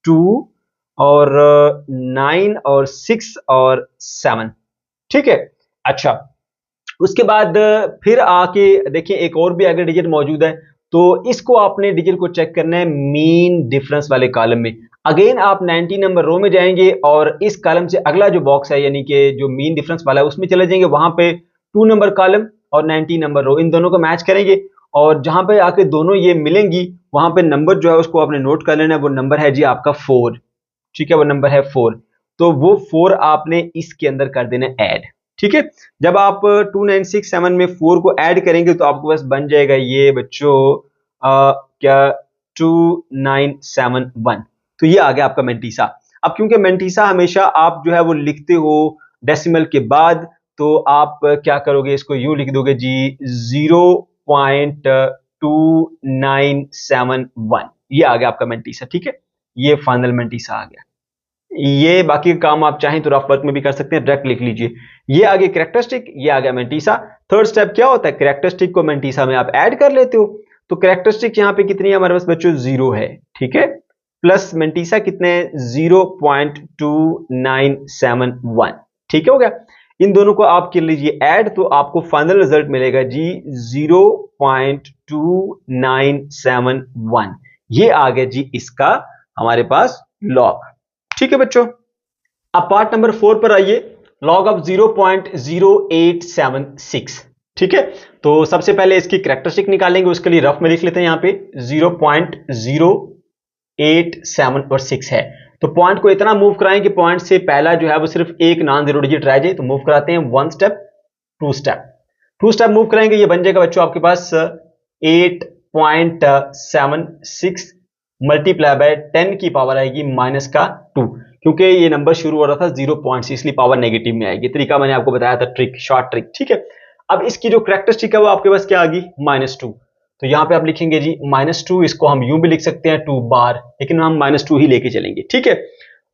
2 और 9 और 6 और 7, ठीक है। अच्छा, उसके बाद फिर आके देखिए एक और भी आगे डिजिट मौजूद है, तो इसको आपने डिजिट को चेक करना है मीन डिफरेंस वाले कॉलम में। अगेन आप 90 नंबर रो में जाएंगे और इस कॉलम से अगला जो बॉक्स है यानी कि जो मीन डिफरेंस वाला है उसमें चले जाएंगे, वहां पे 2 नंबर कॉलम और 90 नंबर रो, इन दोनों को मैच करेंगे और जहां पे आके दोनों ये मिलेंगी वहां पे नंबर जो है उसको आपने नोट कर लेना है। वो नंबर है जी आपका 4, ठीक है। वो नंबर है 4, तो वो 4 आपने इसके अंदर कर देना ऐड, ठीक है। जब आप 2967 में 4 को ऐड करेंगे तो आपको बस बन जाएगा ये बच्चों क्या 2971। तो ये आ गया आपका मेंटिसा। अब क्योंकि मेंटिसा हमेशा आप जो है वो लिखते हो डेसिमल के बाद, तो आप क्या करोगे, इसको यूं लिख दोगे जी 0.2971। ये आ गया आपका मेंटिसा, ठीक है। ये फाइनल मेंटिसा आ गया। ये बाकी काम आप चाहें तो रफ वर्क में भी कर सकते हैं, डायरेक्ट लिख लीजिए। ये आ गया कैरेक्टरिस्टिक, ये आ गया मेंटिसा। थर्ड स्टेप क्या होता है, कैरेक्टरिस्टिक को मेंटिसा में आप ऐड कर लेते हो। तो कैरेक्टरिस्टिक यहां पे कितनी है हमारे पास बच्चों, 0 है, ठीक है। प्लस मेंटिसा कितने, 0.2971, ठीक है, हो गया। इन दोनों को आप कर लीजिए ऐड, तो आपको फाइनल रिजल्ट मिलेगा जी 0.2971। ये आ गया जी इसका हमारे पास लॉग, ठीक है बच्चों। अब पार्ट नंबर 4 पर आइए, लॉग ऑफ 0.0876, ठीक है। तो सबसे पहले इसकी कैरेक्टरिस्टिक निकालेंगे, उसके लिए रफ में लिख लेते हैं यहां पे 0.087 और 6 है। तो पॉइंट को इतना मूव कराएं कि पॉइंट से पहला जो है वो सिर्फ एक नॉन जीरो डिजिट रह जाए। तो मूव कराते हैं 1 स्टेप 2 स्टेप, 2 स्टेप मूव कराएंगे, ये बन जाएगा बच्चों आपके पास 8.76 मल्टीप्लाई बाय 10 की पावर आएगी माइनस का 2, क्योंकि ये नंबर शुरू हो रहा था 0 पॉइंट से, इसलिए पावर नेगेटिव में आएगी। तरीका मैंने आपको बताया था, ट्रिक, शॉर्ट ट्रिक, ठीक है। अब इसकी जो कैरेक्टरिस्टिक है वो आपके पास क्या आ गई, -2। तो यहां पे आप लिखेंगे जी -2, इसको हम यूं भी लिख सकते हैं 2 बार, लेकिन हम -2 ही लेके चलेंगे, ठीक है,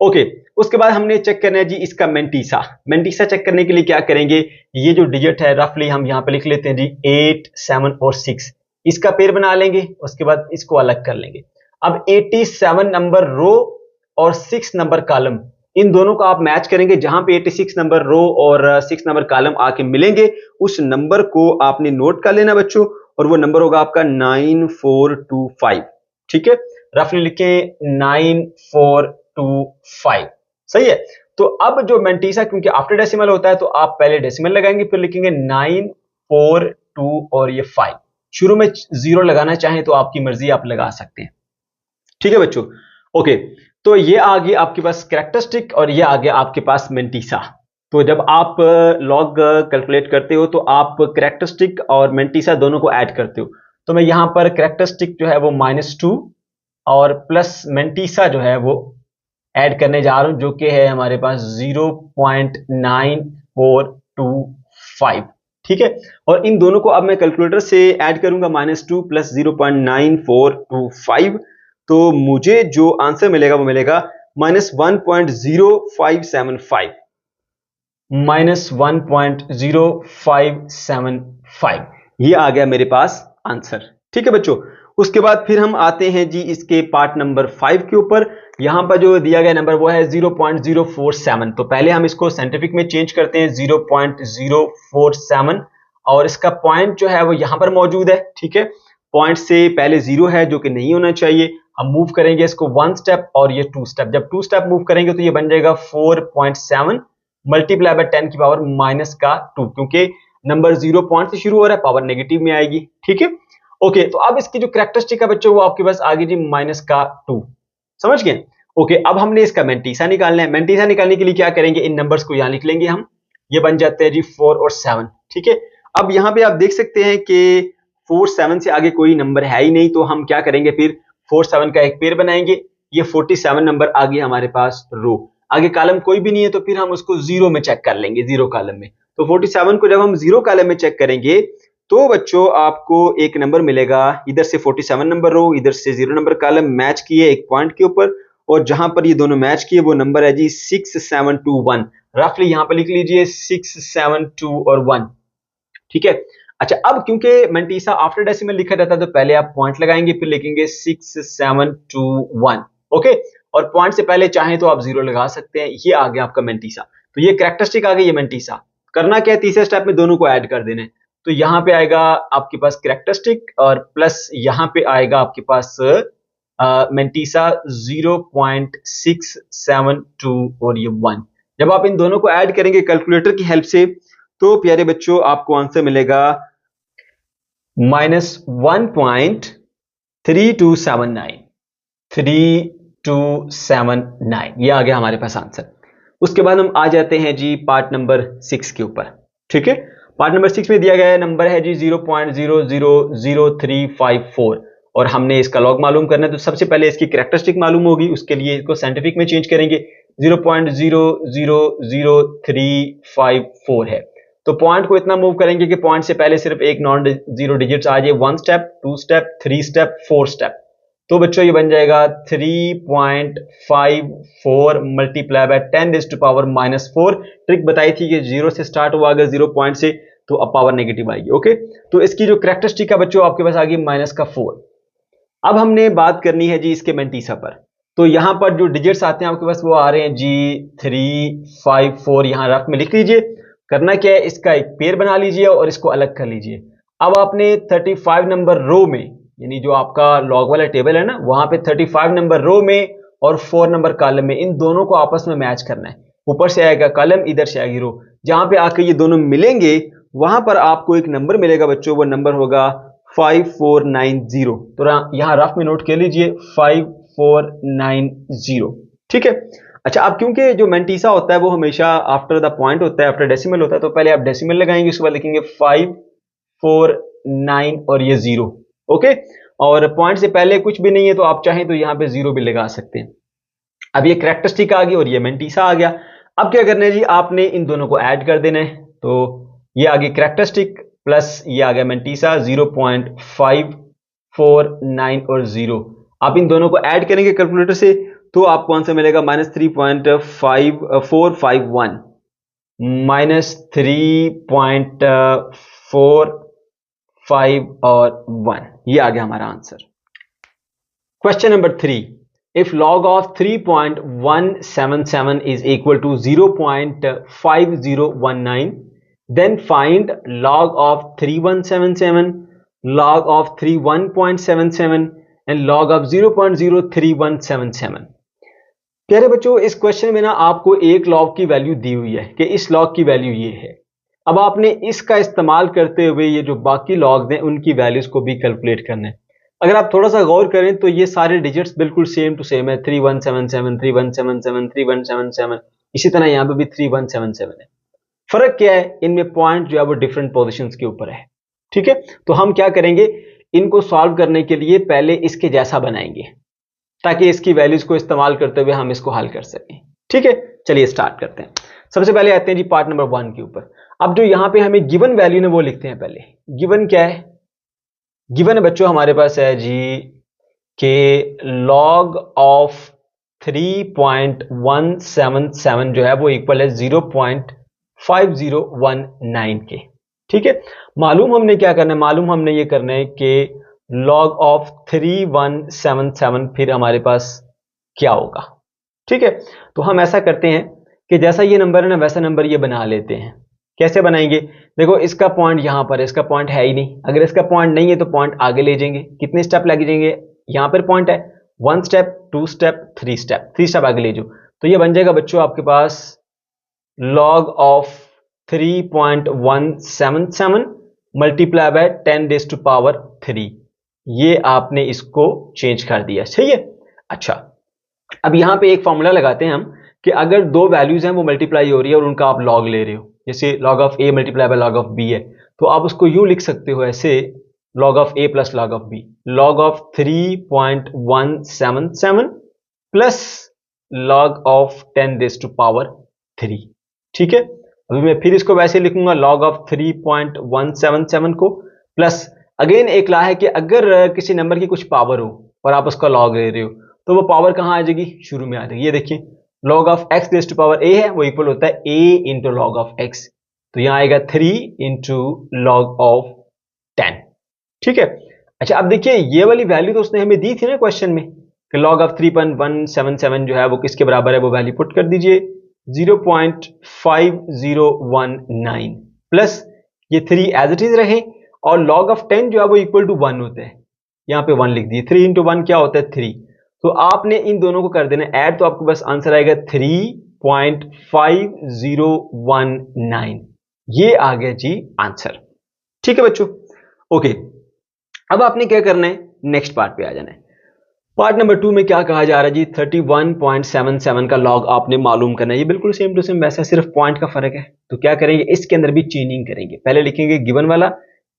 ओके। उसके बाद हमने चेक करना है जी इसका मेंटिसा। मेंटिसा चेक करने के लिए क्या करेंगे, ये जो डिजिट है रफली हम यहां पे लिख लेते हैं जी 8, 7 और 6, इसका पेयर बना लेंगे, उसके बाद इसको अलग कर लेंगे। अब 87 नंबर रो और 6 नंबर कॉलम, इन दोनों को आप मैच करेंगे। जहां पे 86 नंबर रो और 6 नंबर कॉलम आके मिलेंगे उस नंबर को आपने नोट कर लेना बच्चों, और वो नंबर होगा आपका 9425, ठीक है। रफली लिखें 9425, सही है। तो अब जो मेंटिसा, क्योंकि आफ्टर डेसिमल होता है तो आप पहले डेसिमल लगाएंगे, फिर लिखेंगे 942 और ये 5। शुरू में 0 लगाना चाहें तो आपकी मर्जी, आप लगा सकते हैं, ठीक है बच्चों, ओके। तो ये आ गई आपके पास कैरेक्टरिस्टिक और ये आ गया आपके पास मेंटिसा। तो जब आप लॉग कैलकुलेट करते हो तो आप कैरेक्टरिस्टिक और मेंटिसा दोनों को ऐड करते हो। तो मैं यहां पर कैरेक्टरिस्टिक जो है वो -2 और प्लस मेंटिसा जो है वो ऐड करने जा रहा हूं, जो कि है हमारे पास 0.9 -0.9425, ठीक है। और इन दोनों को अब मैं कैलकुलेटर से ऐड करूंगा, -2 + 0.9425, तो मुझे जो आंसर मिलेगा वो मिलेगा -1.0575, -1.0575, ये आ गया मेरे पास आंसर, ठीक है बच्चों। उसके बाद फिर हम आते हैं जी इसके पार्ट नंबर 5 के ऊपर। यहां पर जो दिया गया नंबर वो है 0.047, तो पहले हम इसको साइंटिफिक में चेंज करते हैं 0.047, और इसका पॉइंट जो है वो यहां पर मौजूद है, ठीक है। पॉइंट से पहले 0 है जो कि नहीं होना चाहिए। हम मूव करेंगे इसको 1 स्टेप और ये 2 स्टेप, जब 2 स्टेप मूव करेंगे तो ये बन जाएगा 4.7 मल्टीप्लाई बाय 10 की पावर -2, क्योंकि नंबर 0 पॉइंट से शुरू हो रहा है, पावर नेगेटिव में आएगी, ठीक है। ओके, तो अब इसकी जो कैरेक्टरिस्टिक है बच्चों वो आपके पास आ गई जी -2, समझ गए। ओके, अब हमने इसका मेंटीसा निकालना है। मेंटीसा निकालने के लिए क्या करेंगे, इन नंबर्स को यहां लिख लेंगे हम, ये बन जाते हैं जी 4 और 7, ठीक है। अब यहां पे आप देख सकते हैं कि 4 7 से आगे कोई नंबर है ही नहीं, तो हम क्या करेंगे फिर 4 7 का एक पेयर बनाएंगे। ये 47 नंबर आ गया हमारे पास रो, आगे कॉलम कोई भी नहीं है तो फिर हम उसको 0 में चेक कर लेंगे, 0 कॉलम में। तो 47 को जब हम 0 कॉलम में चेक करेंगे तो बच्चों आपको एक नंबर मिलेगा, इधर से 47 नंबर रो, इधर से 0 नंबर कॉलम मैच किए एक पॉइंट के ऊपर, और जहां पर ये दोनों मैच किए वो नंबर है जी 6721, रफली यहां पर लिख लीजिए 672 और 1, ठीक है। अच्छा, अब क्योंकि मेंटीसा आफ्टर डेसिमल लिखा जाता है तो पहले आप पॉइंट लगाएंगे, फिर लिखेंगे 6721, ओके। और पॉइंट से पहले चाहें तो आप 0 लगा सकते हैं। ये आ गया आपका मेंटीसा, तो ये कैरेक्टरिस्टिक आ गई ये मेंटीसा। करना क्या है, तीसरे स्टेप में दोनों को ऐड कर देना है। तो यहां पे आएगा आपके पास कैरेक्टरिस्टिक और प्लस यहां पे आएगा आपके पास मेंटीसा 0.672 और ये 1। जब आप इन दोनों को ऐड करेंगे कैलकुलेटर की हेल्प से तो प्यारे बच्चों आपको आंसर मिलेगा -1.3279, 3279, ये आ गया हमारे पास आंसर। उसके बाद हम आ जाते हैं जी पार्ट नंबर 6 के ऊपर, ठीक है। पार्ट नंबर 6 में दिया गया नंबर है जी 0.000354, और हमने इसका लॉग मालूम करना है। तो सबसे पहले इसकी कैरेक्टरिस्टिक मालूम होगी, उसके लिए इसको साइंटिफिक में चेंज करेंगे। 0.000354 है, तो पॉइंट को इतना मूव करेंगे कि पॉइंट से पहले सिर्फ एक नॉन जीरो डिजिट्स आ जाए, 1 स्टेप, 2 स्टेप, 3 स्टेप, 4 स्टेप। तो बच्चों ये बन जाएगा 3.54 मल्टीप्लाई बाय 10⁻⁻4। ट्रिक बताई थी कि 0 से स्टार्ट हुआ, अगर 0 पॉइंट से तो अब पावर नेगेटिव आएगी, ओके। तो इसकी जो कैरेक्टरिस्टिक है बच्चों आपके पास आ गई -4। अब हमने बात करनी है जी इसके मेंटीसा पर। तो यहां पर जो डिजिट्स आते हैं आपके पास वो आ रहे हैं जी 354, यहां रफ में लिख लीजिए। करना क्या है, इसका एक पेयर बना लीजिए और इसको अलग कर लीजिए। अब आपने 35 नंबर रो में, यानी जो आपका लॉग वाला टेबल है ना, वहां पे 35 नंबर रो में और 4 नंबर कॉलम में, इन दोनों को आपस में मैच करना है। ऊपर से आएगा कॉलम, इधर से आएगी रो, जहां पे आके ये दोनों मिलेंगे वहां पर आपको एक नंबर मिलेगा बच्चों, वो नंबर होगा 5490। तो यहां रफ में नोट कर लीजिए 5490, ठीक है। अच्छा, अब क्योंकि जो मेंटीसा होता है वो हमेशा आफ्टर द पॉइंट होता है, आफ्टर डेसिमल होता है, तो पहले आप डेसिमल लगाएंगे, उसके बाद लिखेंगे 549 और ये 0, ओके। और पॉइंट से पहले कुछ भी नहीं है तो आप चाहें तो यहां पे 0 भी लगा सकते हैं। अब ये कैरेक्टरिस्टिक आ गई और ये मेंटीसा आ गया। अब क्या करना है जी, आपने इन दोनों को ऐड कर देना है। तो ये आ गई कैरेक्टरिस्टिक प्लस ये आ गया मेंटीसा 0.549 और 0। आप इन दोनों को ऐड करेंगे कैलकुलेटर से तो आपको आंसर मिलेगा -3.5451, -3.45 और 1, ये आ गया हमारा answer. Question number 3, if log of 3.177 is equal to 0.5019, then find log of 3177, log of 31.77 and log of 0.03177। प्यारे बच्चों, इस क्वेश्चन में ना आपको एक लॉग की वैल्यू दी हुई है कि इस लॉग की वैल्यू ये है। अब आपने इसका इस्तेमाल करते हुए ये जो बाकी लॉग्स हैं उनकी वैल्यूज को भी कैलकुलेट करना है। अगर आप थोड़ा सा गौर करें तो ये सारे डिजिट्स बिल्कुल सेम टू सेम है, 3177, 3177, 3177, इसी तरह यहाँ पे भी 3177 है। फर्क क्या है, इनमें पॉइंट जो है वो डिफरेंट पोजीशंस के ऊपर है, ठीक है। तो हम क्या करेंगे, इनको सॉल्व करने के लिए पहले इसके जैसा बनाएंगे ताकि इसकी वैल्यूज को इस्तेमाल करते हुए हम इसको हल कर सकें, ठीक है। चलिए स्टार्ट करते हैं। सबसे पहले आते हैं जी पार्ट नंबर 1 के ऊपर। अब जो यहाँ पे हमें गिवन वैल्यू ने वो लिखते हैं। पहले गिवन क्या है? गिवन बच्चों हमारे पास है जी के log ऑफ 3.177 जो है वो इक्वल है 0.5019 के। ठीक है, मालूम हमने क्या करना है? मालूम हमने ये करना है कि log ऑफ 3177 फिर हमारे पास क्या होगा। ठीक है, तो हम ऐसा करते हैं कि जैसा ये नंबर है ना वैसा नंबर ये बना लेते हैं। कैसे बनाएंगे? देखो इसका पॉइंट यहां पर है, इसका पॉइंट है ही नहीं। अगर इसका पॉइंट नहीं है तो पॉइंट आगे ले जाएंगे। कितने स्टेप लग जाएंगे? यहां पर पॉइंट है, 1 स्टेप 2 स्टेप 3 स्टेप, 3 स्टेप आगे ले जाओ तो ये बन जाएगा बच्चों आपके पास log ऑफ 3.177 मल्टीप्लाई बाय 10⁻³ ये आपने इसको चेंज कर दिया। सही है। अच्छा, अब यहां पे एक फॉर्मूला लगाते हैं हम कि अगर दो वैल्यूज हैं वो मल्टीप्लाई हो रही है और उनका आप लॉग ले रहे हो, जैसे log of a multiply by log of b है, तो आप उसको यूं लिख सकते हो ऐसे log of a plus log of b, log of 3.177 plus log of 10⁻³। ठीक है, अभी मैं फिर इसको वैसे लिखूंगा log ऑफ 3.177 को प्लस अगेन एक ला है कि अगर किसी नंबर की कुछ पावर हो और आप उसका लॉग ले रहे हो तो वो पावर कहां आ जाएगी? शुरू में आ जाएगी। ये देखिए log of x raise to power a है वो इक्वल होता है a into log of x, तो यहां आएगा 3 इंटू log ऑफ 10। ठीक है, अच्छा अब देखिए ये वाली वैल्यू तो उसने हमें दी थी ना क्वेश्चन में कि log ऑफ 3.177 जो है वो किसके बराबर है? वो वैल्यू पुट कर दीजिए 0.5019 प्लस ये 3 एज इट इज रहे और log ऑफ 10 जो है वो इक्वल टू 1 होता है। यहां पे 1 लिख दिए। 3 इंटू 1 क्या होता है? 3। तो आपने इन दोनों को कर देना ऐड, तो आपको बस आंसर आएगा 3.5019। ये आ गया जी आंसर। ठीक है बच्चों, ओके। अब आपने क्या करना है? नेक्स्ट पार्ट पे आ जाना है। पार्ट नंबर 2 में क्या कहा जा रहा है जी? 31.77 का लॉग आपने मालूम करना है। ये बिल्कुल सेम टू सेम वैसा, सिर्फ पॉइंट का फर्क है। तो क्या करेंगे? इसके अंदर भी चेंजिंग करेंगे। पहले लिखेंगे गिवन वाला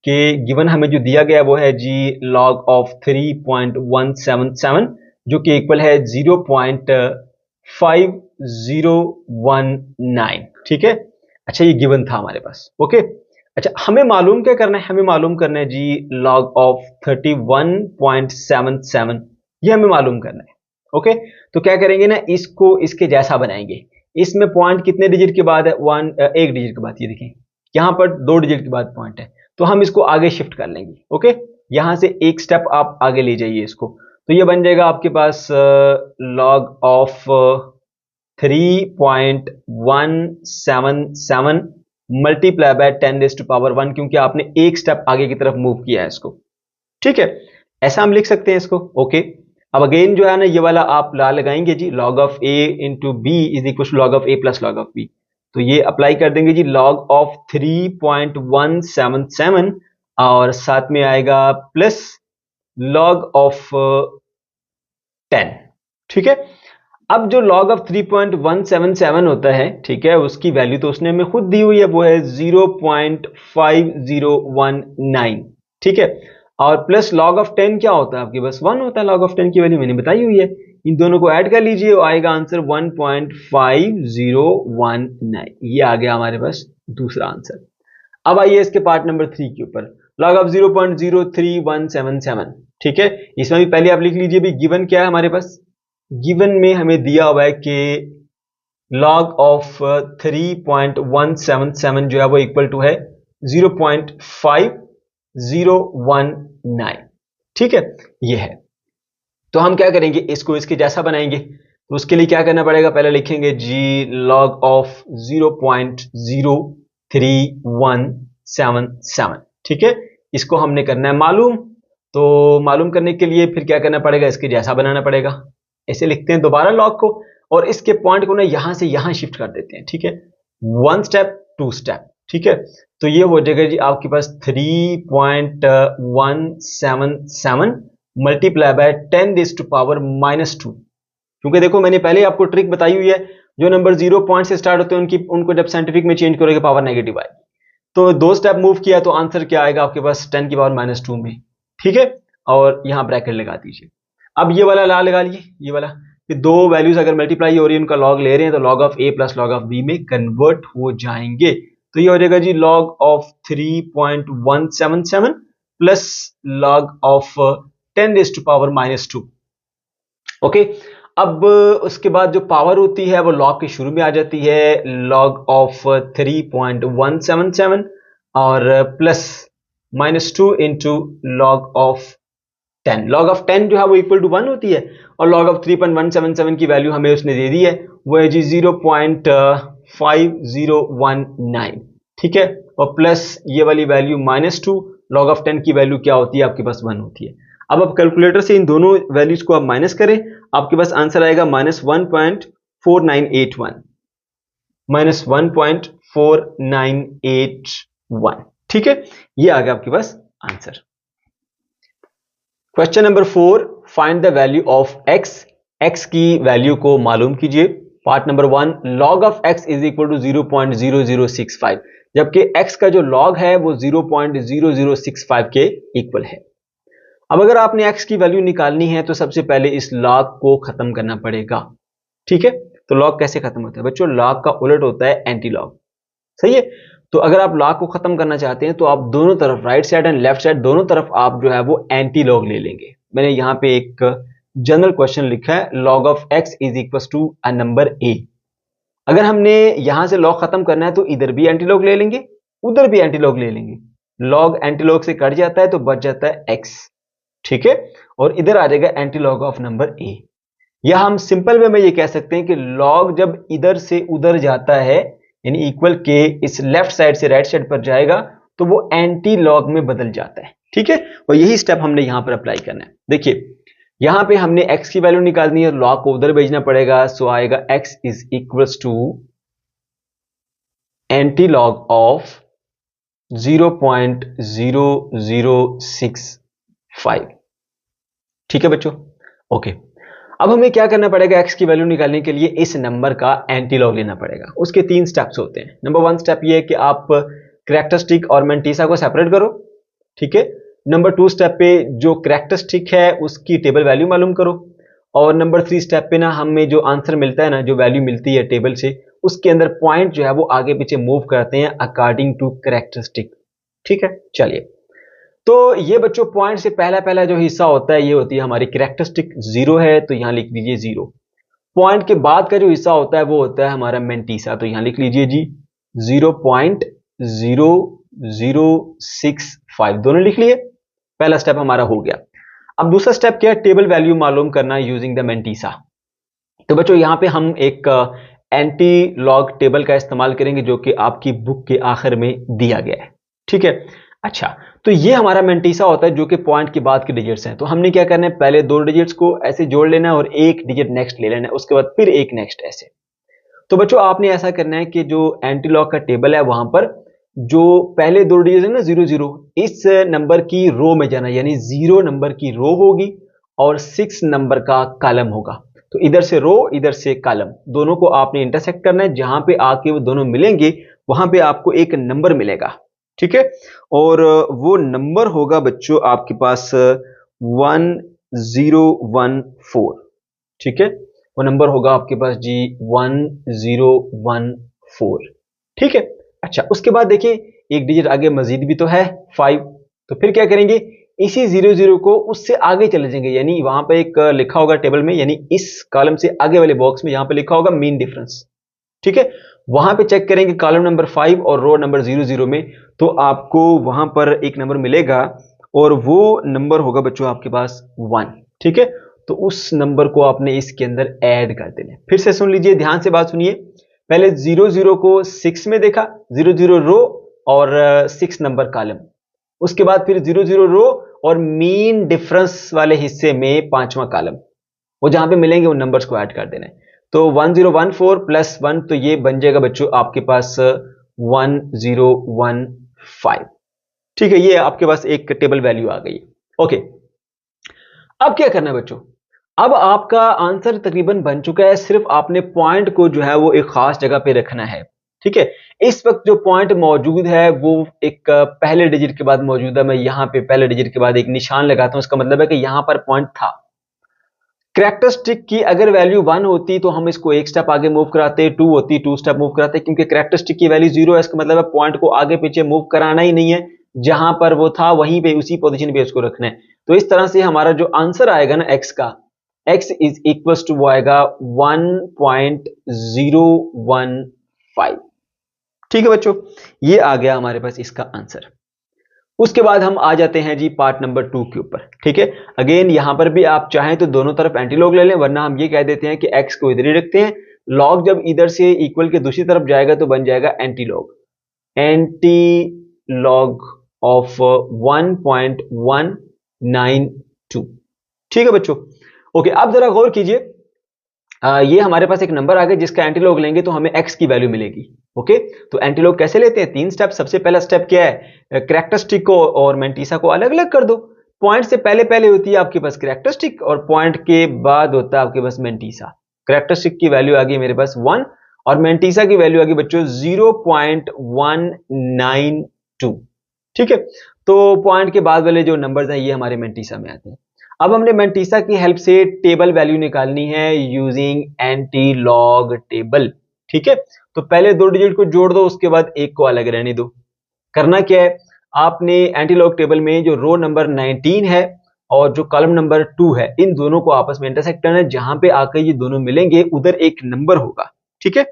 कि गिवन हमें जो दिया गया वो है जी log ऑफ 3.177 जो कि इक्वल है 0.5019। ठीक है, अच्छा ये गिवन था हमारे पास। ओके, अच्छा हमें मालूम क्या करना है? हमें मालूम करना है जी log ऑफ 31.77 ये हमें मालूम करना है। ओके, तो क्या करेंगे ना, इसको इसके जैसा बनाएंगे। इसमें पॉइंट कितने डिजिट के बाद है? एक डिजिट के बाद। ये देखें यहां पर 2 डिजिट के बाद पॉइंट है, तो हम इसको आगे शिफ्ट कर लेंगे। ओके, यहां से एक स्टेप आप आगे ले जाइए इसको, तो ये बन जाएगा आपके पास log ऑफ 3.177 मल्टीप्लाई बाय 10⁻1 क्योंकि आपने एक स्टेप आगे की तरफ मूव किया है इसको। ठीक है, ऐसा हम लिख सकते हैं इसको। ओके, अब अगेन जो है ना ये वाला आप ला लगाएंगे जी log of a into B is equal to log of a plus log of b, तो ये अप्लाई कर देंगे जी log ऑफ 3.177 और साथ में आएगा प्लस log ऑफ 10। ठीक है, अब जो log ऑफ 3.177 होता है, ठीक है, उसकी वैल्यू तो उसने हमें खुद दी हुई है, वो है 0.5019। ठीक है, और प्लस log ऑफ 10 क्या होता है आपके पास? 1 होता है। log ऑफ 10 की वैल्यू मैंने बताई हुई है। इन दोनों को ऐड कर लीजिए, आएगा आंसर 1.5019। ये आ गया हमारे पास दूसरा आंसर। अब आइए इसके पार्ट नंबर 3 के ऊपर, log ऑफ 0.03177। ठीक है, इसमें भी पहले आप लिख लीजिए भी गिवन क्या है हमारे पास। गिवन में हमें दिया हुआ है कि log ऑफ 3.177 जो है वो इक्वल टू है 0.5019। ठीक है, ये है। तो हम क्या करेंगे? इसको इसके जैसा बनाएंगे। तो उसके लिए क्या करना पड़ेगा? पहले लिखेंगे जी log ऑफ 0.03177। ठीक है, इसको हमने करना है मालूम। तो मालूम करने के लिए फिर क्या करना पड़ेगा? इसके जैसा बनाना पड़ेगा। ऐसे लिखते हैं दोबारा log को और इसके पॉइंट को ना यहां से यहां शिफ्ट कर देते हैं। ठीक है, 1 स्टेप 2 स्टेप। ठीक है, तो ये हो जाएगा जी आपके पास 3.177 मल्टीप्लाई बाय 10⁻⁻²। क्योंकि देखो मैंने पहले आपको ट्रिक बताई हुई है, जो नंबर 0 पॉइंट से स्टार्ट होते हैं उनको जब साइंटिफिक में चेंज करोगे पावर नेगेटिव आएगी। तो 2 स्टेप मूव किया तो आंसर क्या आएगा आपके पास? 10⁻²में। ठीक है, और यहां ब्रैकेट लगा दीजिए। अब ये वाला ला लगा लिए, ये वाला कि दो वैल्यूज अगर मल्टीप्लाई हो रही है, उनका लॉग ले रहे हैं, तो log of a plus log of b में कन्वर्ट हो जाएंगे। तो ये हो जाएगा जी log of 3.177 plus log of 10⁻⁻²। Okay, अब उसके बाद जो पावर होती है वो log के शुरू में आ जाती है, log ऑफ 3.177 और plus -2 into log of 10। log of 10 जो है वो इक्वल टू 1 होती है, और log ऑफ 3.177 की वैल्यू हमें उसने दे दी है, वो है जी 0.5019, ठीक है, और प्लस ये वाली वैल्यू -2, log ऑफ 10 की वैल्यू क्या होती है आपके पास 1 होती है। अब आप कैलकुलेटर से इन दोनों वैल्यूज को आप माइनस करें, आपके पास आंसर आएगा -1.4981, -1.4981, ठीक है, ये आ गया आपके पास answer. Question number 4, find the value of x। x की वैल्यू को मालूम कीजिए। Part number 1, log of x is equal to 0.0065, जबकि x का जो log है वो 0.0065 के इक्वल है। अब अगर आपने x की वैल्यू निकालनी है तो सबसे पहले इस log को खत्म करना पड़ेगा, ठीक है। तो log कैसे खत्म होता है बच्चों? log का उलट होता है एंटी log, सही है। तो अगर आप log को खत्म करना चाहते हैं तो आप दोनों तरफ, right side and left side, दोनों तरफ आप जो है वो एंटी log ले लेंगे। मैंने यहां पे एक जनरल क्वेश्चन लिखा है, log of x is equal to a number a। अगर हमने यहां से log खत्म करना है तो इधर भी एंटी log ले लेंगे, उधर भी एंटी log ले लेंगे। log एंटी log से कट जाता है तो बच जाता है x, ठीक है, और इधर आ जाएगा anti log of number a। या हम सिंपल वे में ये कह सकते हैं कि log जब इधर से उधर जाता है, यानी इक्वल के इस लेफ्ट साइड से राइट साइड पर जाएगा, तो वो एंटी log में बदल जाता है, ठीक है। और यही स्टेप हमने यहां पर अप्लाई करना है। देखिए यहां पे हमने x की वैल्यू निकालनी है, log को उधर भेजना पड़ेगा, सो आएगा x is equals to anti log of 0.0065, ठीक है बच्चों, ओके। अब हमें क्या करना पड़ेगा? x की वैल्यू निकालने के लिए इस नंबर का एंटी log लेना पड़ेगा। उसके 3 स्टेप्स होते हैं। नंबर 1 स्टेप ये है कि आप कैरेक्टरिस्टिक और मैंटीसा को सेपरेट करो, ठीक है। नंबर 2 स्टेप पे जो कैरेक्टरिस्टिक है उसकी टेबल वैल्यू मालूम करो, और नंबर 3 स्टेप पे ना हमें जो आंसर मिलता है ना, जो वैल्यू मिलती है टेबल से, उसके अंदर पॉइंट जो है वो आगे पीछे मूव करते हैं अकॉर्डिंग टू कैरेक्टरिस्टिक, ठीक है। चलिए, तो ये बच्चों पॉइंट से पहला जो हिस्सा होता है ये होती है हमारी कैरेक्टरिस्टिक, 0 है तो यहां लिख लीजिए 0। पॉइंट के बाद का जो हिस्सा होता है वो होता है हमारा मैंटीसा, तो यहां लिख लीजिए जी 0.0065, दोनों लिख लिए। पहला स्टेप हमारा हो गया। अब दूसरा स्टेप क्या है? टेबल वैल्यू मालूम करना यूजिंग द मैंटीसा। तो बच्चों यहां पे हम एक एंटी log टेबल का इस्तेमाल करेंगे जो कि आपकी बुक के आखिर में दिया गया है, ठीक है। अच्छा, तो ये हमारा मैंटीसा होता है जो कि पॉइंट के बाद के डिजिट्स हैं। तो हमने क्या करना है? पहले 2 डिजिट्स को ऐसे जोड़ लेना है और एक डिजिट नेक्स्ट ले लेना है, उसके बाद फिर एक नेक्स्ट, ऐसे। तो बच्चों आपने ऐसा करना है कि जो एंटी log का टेबल है वहां पर जो पहले 2 डिजिट है ना 00, इस नंबर की रो में जाना, यानी 0 नंबर की रो होगी और 6 नंबर का कॉलम होगा। तो इधर से रो, इधर से कॉलम, दोनों को आपने इंटरसेक्ट करना है। जहां पे आके वो दोनों मिलेंगे वहां पे आपको एक नंबर मिलेगा, ठीक है। और वो नंबर होगा बच्चों आपके पास 1014, ठीक है। वो नंबर होगा आपके पास जी 1014, ठीक है। अच्छा, उसके बाद देखिए एक डिजिट आगे मजीद भी तो है 5, तो फिर क्या करेंगे? इसी 00 को उससे आगे चले जाएंगे, यानी वहां पे एक लिखा होगा टेबल में, यानी इस कॉलम से आगे वाले बॉक्स में यहां पे लिखा होगा मीन डिफरेंस, ठीक है। वहां पे चेक करेंगे कॉलम नंबर 5 और रो नंबर 00 में, तो आपको वहां पर एक नंबर मिलेगा और वो नंबर होगा बच्चों आपके पास 1, ठीक है। तो उस नंबर को आपने इसके अंदर ऐड कर देना है। फिर से सुन लीजिए, ध्यान से बात सुनिए। पहले 00 को 6 में देखा, 00 रो और 6 नंबर कॉलम। उसके बाद फिर 00 रो और मीन डिफरेंस वाले हिस्से में 5वां कॉलम, वो जहां पे मिलेंगे उन नंबर्स को ऐड कर देना है। तो 1014 प्लस 1, तो ये बन जाएगा बच्चों आपके पास 1015, ठीक है। ये आपके पास एक टेबल वैल्यू आ गई, ओके। अब क्या करना है बच्चों? अब आपका आंसर तकरीबन बन चुका है, सिर्फ आपने पॉइंट को जो है वो एक खास जगह पे रखना है, ठीक है। इस वक्त जो पॉइंट मौजूद है वो एक पहले डिजिट के बाद मौजूद है। मैं यहां पे पहले डिजिट के बाद एक निशान लगाता हूं, इसका मतलब है कि यहां पर पॉइंट था। कैरेक्टरिस्टिक की अगर वैल्यू 1 होती तो हम इसको एक स्टेप आगे मूव कराते, 2 होती 2 स्टेप मूव कराते, क्योंकि कैरेक्टरिस्टिक की वैल्यू 0 है, इसका मतलब है पॉइंट को आगे पीछे मूव कराना ही नहीं है, जहां पर वो था वहीं पे उसी पोजीशन पे उसको रखना है। तो इस तरह से हमारा जो आंसर आएगा ना x का, x इज इक्वल टू वो आएगा 1.015। ठीक है बच्चों, ये आ गया हमारे पास इसका आंसर। उसके बाद हम आ जाते हैं जी पार्ट नंबर 2 के ऊपर। ठीक है, अगेन यहां पर भी आप चाहें तो दोनों तरफ एंटी लॉग ले लें, वरना हम ये कह देते हैं कि x को इधर ही रखते हैं, लॉग जब इधर से इक्वल के दूसरी तरफ जाएगा तो बन जाएगा एंटी लॉग ऑफ 1.192। ठीक है बच्चों, ओके, अब जरा गौर कीजिए, ये हमारे पास एक नंबर आ गया जिसका एंटीलॉग लेंगे तो हमें x की वैल्यू मिलेगी। ओके, तो एंटीलॉग कैसे लेते हैं? 3 स्टेप। सबसे पहला स्टेप क्या है? कैरेक्टरिस्टिक को और मेंटिसा को अलग अलग कर दो। पॉइंट से पहले पहले होती है आपके पास कैरेक्टरिस्टिक और पॉइंट के बाद होता है आपके पास मेंटिसा। कैरेक्टरिस्टिक की वैल्यू आ गई मेरे पास 1 और मेंटिसा की वैल्यू आ गई बच्चों 0.192। ठीक है, तो पॉइंट के बाद वाले जो नंबर्स हैं ये हमारे मेंटिसा में आते हैं। अब हमने मेंटिसा की हेल्प से टेबल वैल्यू निकालनी है यूजिंग एंटी लॉग टेबल। ठीक है, तो पहले 2 डिजिट को जोड़ दो, उसके बाद एक को अलग रहने दो। करना क्या है, आपने एंटी लॉग टेबल में जो रो नंबर 19 है और जो कॉलम नंबर 2 है, इन दोनों को आपस में इंटरसेक्ट करना है। जहां पे आकर ये दोनों मिलेंगे उधर एक नंबर होगा। ठीक है,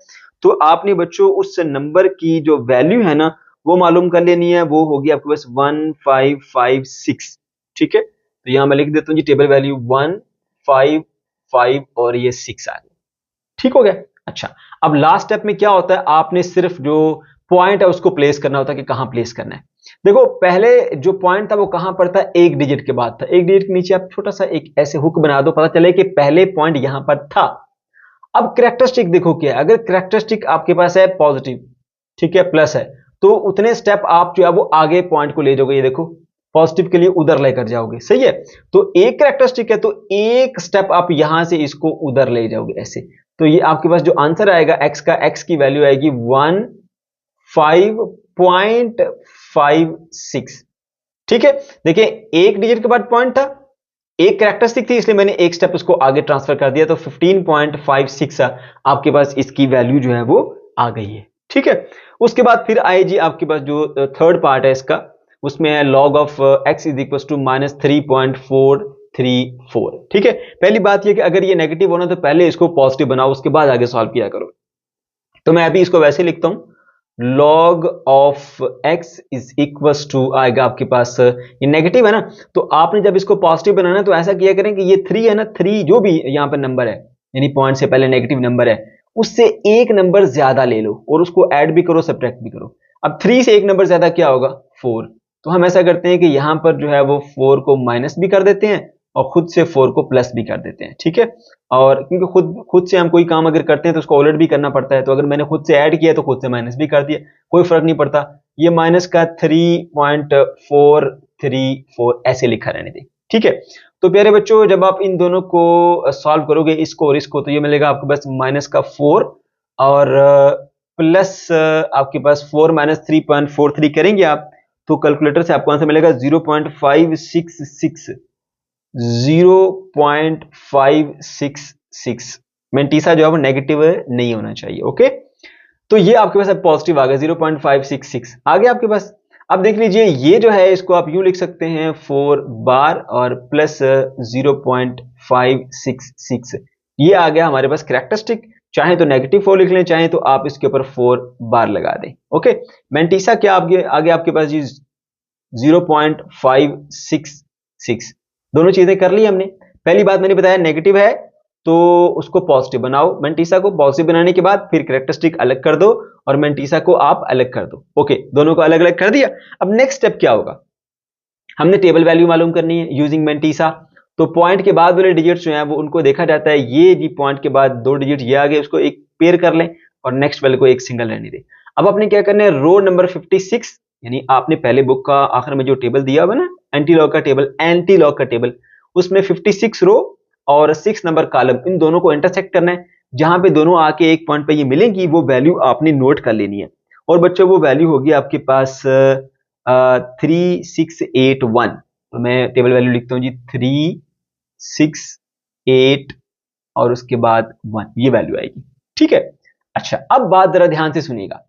तो आपने बच्चों उस नंबर की जो वैल्यू है ना वो मालूम कर लेनी है, वो होगी आपके पास 1556। ठीक है, तो यहां मैं लिख देता हूं जी टेबल वैल्यू 155 और ये 6 आ गई। ठीक हो गया। अच्छा, अब लास्ट स्टेप में क्या होता है, आपने सिर्फ जो पॉइंट है उसको प्लेस करना होता है कि कहां प्लेस करना है। देखो पहले जो पॉइंट था वो कहां पर था, एक डिजिट के बाद था। एक डिजिट के नीचे आप छोटा सा एक ऐसे हुक बना दो, पता चले कि पहले पॉइंट यहां पर था। अब कैरेक्टरिस्टिक देखो क्या है, अगर कैरेक्टरिस्टिक आपके पास है पॉजिटिव, ठीक है, प्लस है, तो उतने स्टेप आप जो है वो आगे पॉइंट को ले जाओगे। ये देखो पॉजिटिव के लिए उधर लेकर जाओगे, सही है। तो एक कैरेक्टरिस्टिक है तो एक स्टेप आप यहां से इसको उधर ले जाओगे ऐसे। तो ये आपके पास जो आंसर आएगा x का, x की वैल्यू आएगी 15.56। ठीक है, देखिए एक डिजिट के बाद पॉइंट था, एक कैरेक्टरिस्टिक थी, इसलिए मैंने एक स्टेप उसको आगे ट्रांसफर कर दिया, तो 15.56 आपके पास इसकी वैल्यू जो है वो आ गई है। ठीक है, उसके बाद फिर आए जी आपके पास जो थर्ड पार्ट है इसका, उसमें है log of x is equal to -3.434। ठीक है, पहली बात ये कि अगर ये नेगेटिव होना तो पहले इसको पॉजिटिव बनाओ, उसके बाद आगे सॉल्व किया करो। तो मैं अभी इसको वैसे लिखता हूं, log of x is equal to आएगा आपके पास, ये नेगेटिव है ना, तो आपने जब इसको पॉजिटिव बनाना है तो ऐसा किया करें कि ये 3 है ना, 3 जो भी यहां पर नंबर है, यानी पॉइंट से पहले नेगेटिव नंबर है, उससे एक नंबर ज्यादा ले लो और उसको ऐड भी करो, सब्ट्रैक्ट भी करो। अब 3 से एक नंबर ज्यादा क्या होगा, 4। तो हम ऐसा करते हैं कि यहां पर जो है वो 4 को माइनस भी कर देते हैं और खुद से 4 को प्लस भी कर देते हैं। ठीक है, और क्योंकि खुद से हम कोई काम अगर करते हैं तो उसको ऑलरेडी भी करना पड़ता है, तो अगर मैंने खुद से ऐड किया तो खुद से माइनस भी कर दिया, कोई फर्क नहीं पड़ता। ये माइनस का 3.434 ऐसे लिखा रहने दें। ठीक है, तो प्यारे बच्चों जब आप इन दोनों को सॉल्व करोगे, इसको और इसको, तो ये मिलेगा आपके पास माइनस का 4 और प्लस आपके पास 4 माइनस 3.43 करेंगे आप, तो कैलकुलेटर से आपको आंसर मिलेगा 0.566। मेंटिसा जो है वो नेगेटिव नहीं होना चाहिए। ओके, तो ये आपके पास पॉजिटिव आ गया 0.566 आ गया आपके पास। अब देख लीजिए ये जो है इसको आप यूं लिख सकते हैं 4 बार और प्लस 0.566, ये आ गया हमारे पास कैरेक्टरिस्टिक। चाहे तो नेगेटिव 4 लिख लें, चाहे तो आप इसके ऊपर 4 बार लगा दें। ओके, मेंटिसा क्या आगे आपके पास जी 0.566। दोनों चीजें कर ली हमने। पहली बात मैंने बताया नेगेटिव है तो उसको पॉजिटिव बनाओ, मेंटिसा को पॉजिटिव बनाने के बाद फिर कैरेक्टरिस्टिक अलग कर दो और मेंटिसा को आप अलग कर दो। ओके, दोनों को अलग अलग कर दिया। अब नेक्स्ट स्टेप क्या होगा, हमने टेबल वैल्यू मालूम करनी है यूजिंग मेंटिसा। तो पॉइंट के बाद वाले डिजिट्स जो हैं वो उनको देखा जाता है, ये जी पॉइंट के बाद 2 डिजिट ये आ गए, उसको एक पेयर कर लें और नेक्स्ट वाले को एक सिंगल रहने दें। अब आपने क्या करना है, रो नंबर 56, यानी आपने पहले बुक का आखिर में जो टेबल दिया हुआ ना एंटी लॉग का टेबल, उसमें 56 रो और 6 नंबर कॉलम, इन दोनों को इंटरसेक्ट करना है। जहां पे दोनों आके एक पॉइंट पे ये मिलेंगी वो वैल्यू आपने नोट कर लेनी है। और बच्चों वो वैल्यू होगी आपके पास 3681। तो मैं टेबल वैल्यू लिखता हूं जी 3681। 8 और उसके बाद 1, ये वैल्यू आएगी। ठीक है, अच्छा अब बात जरा ध्यान से सुनिएगा,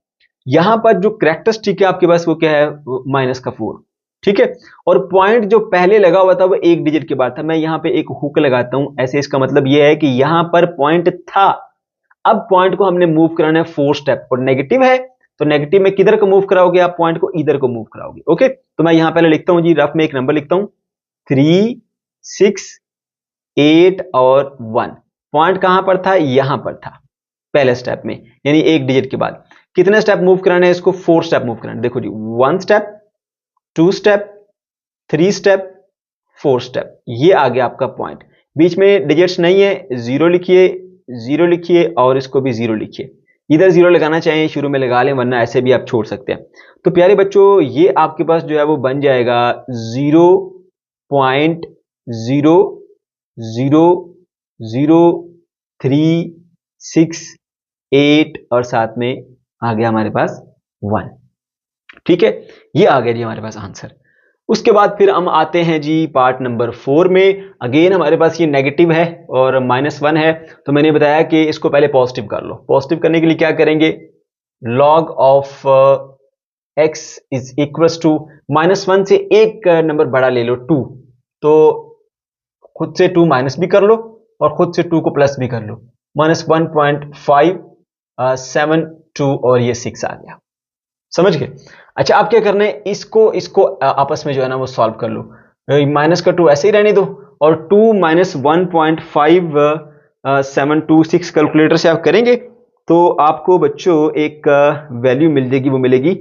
यहां पर जो कैरेक्टरिस्टिक है आपके पास वो क्या है, -4। ठीक है, और पॉइंट जो पहले लगा हुआ था वो 1 डिजिट के बाद था। मैं यहां पे एक हुक लगाता हूं ऐसे, इसका मतलब ये है कि यहां पर पॉइंट था, अब पॉइंट को हमने मूव कराना है 4 स्टेप, और नेगेटिव है तो नेगेटिव में किधर को मूव कराओगे आप, पॉइंट को इधर को मूव कराओगे। ओके, तो मैं यहां पहले लिखता हूं जी, रफ में एक नंबर लिखता हूं 3, 6, 8 और 1। पॉइंट कहां पर था, यहां पर था पहले स्टेप में, यानी 1 डिजिट के बाद। कितने स्टेप मूव कराने हैं इसको, 4 स्टेप मूव कराने। देखो जी, 1 स्टेप, 2 स्टेप, 3 स्टेप, 4 स्टेप, ये आ गया आपका पॉइंट। बीच में डिजिट्स नहीं है, 0 लिखिए, 0 लिखिए और इसको भी 0 लिखिए। इधर 0 लगाना चाहिए शुरू में लगा लें, वरना ऐसे भी आप छोड़ सकते हैं। तो प्यारे बच्चों, ये आपके पास जो है वो बन जाएगा 0.00036 और साथ में आ गया हमारे पास 1। ठीक है, ये आ गया जी हमारे पास आंसर। उसके बाद फिर हम आते हैं जी पार्ट नंबर 4 में। अगेन हमारे पास ये नेगेटिव है और -1 है, तो मैंने बताया कि इसको पहले पॉजिटिव कर लो। पॉजिटिव करने के लिए क्या करेंगे, log of x is equals to -1 से एक नंबर बड़ा ले लो 2, तो खुद से 2 माइनस भी कर लो और खुद से 2 को प्लस भी कर लो, -1.572 और ये 6 आ गया। समझ गए। अच्छा, आप क्या करना है, इसको आपस में जो है ना वो सॉल्व कर लो। माइनस का 2 ऐसे ही रहने दो और 2 - 1.5726 कैलकुलेटर से आप करेंगे तो आपको बच्चों एक वैल्यू मिल जाएगी, वो मिलेगी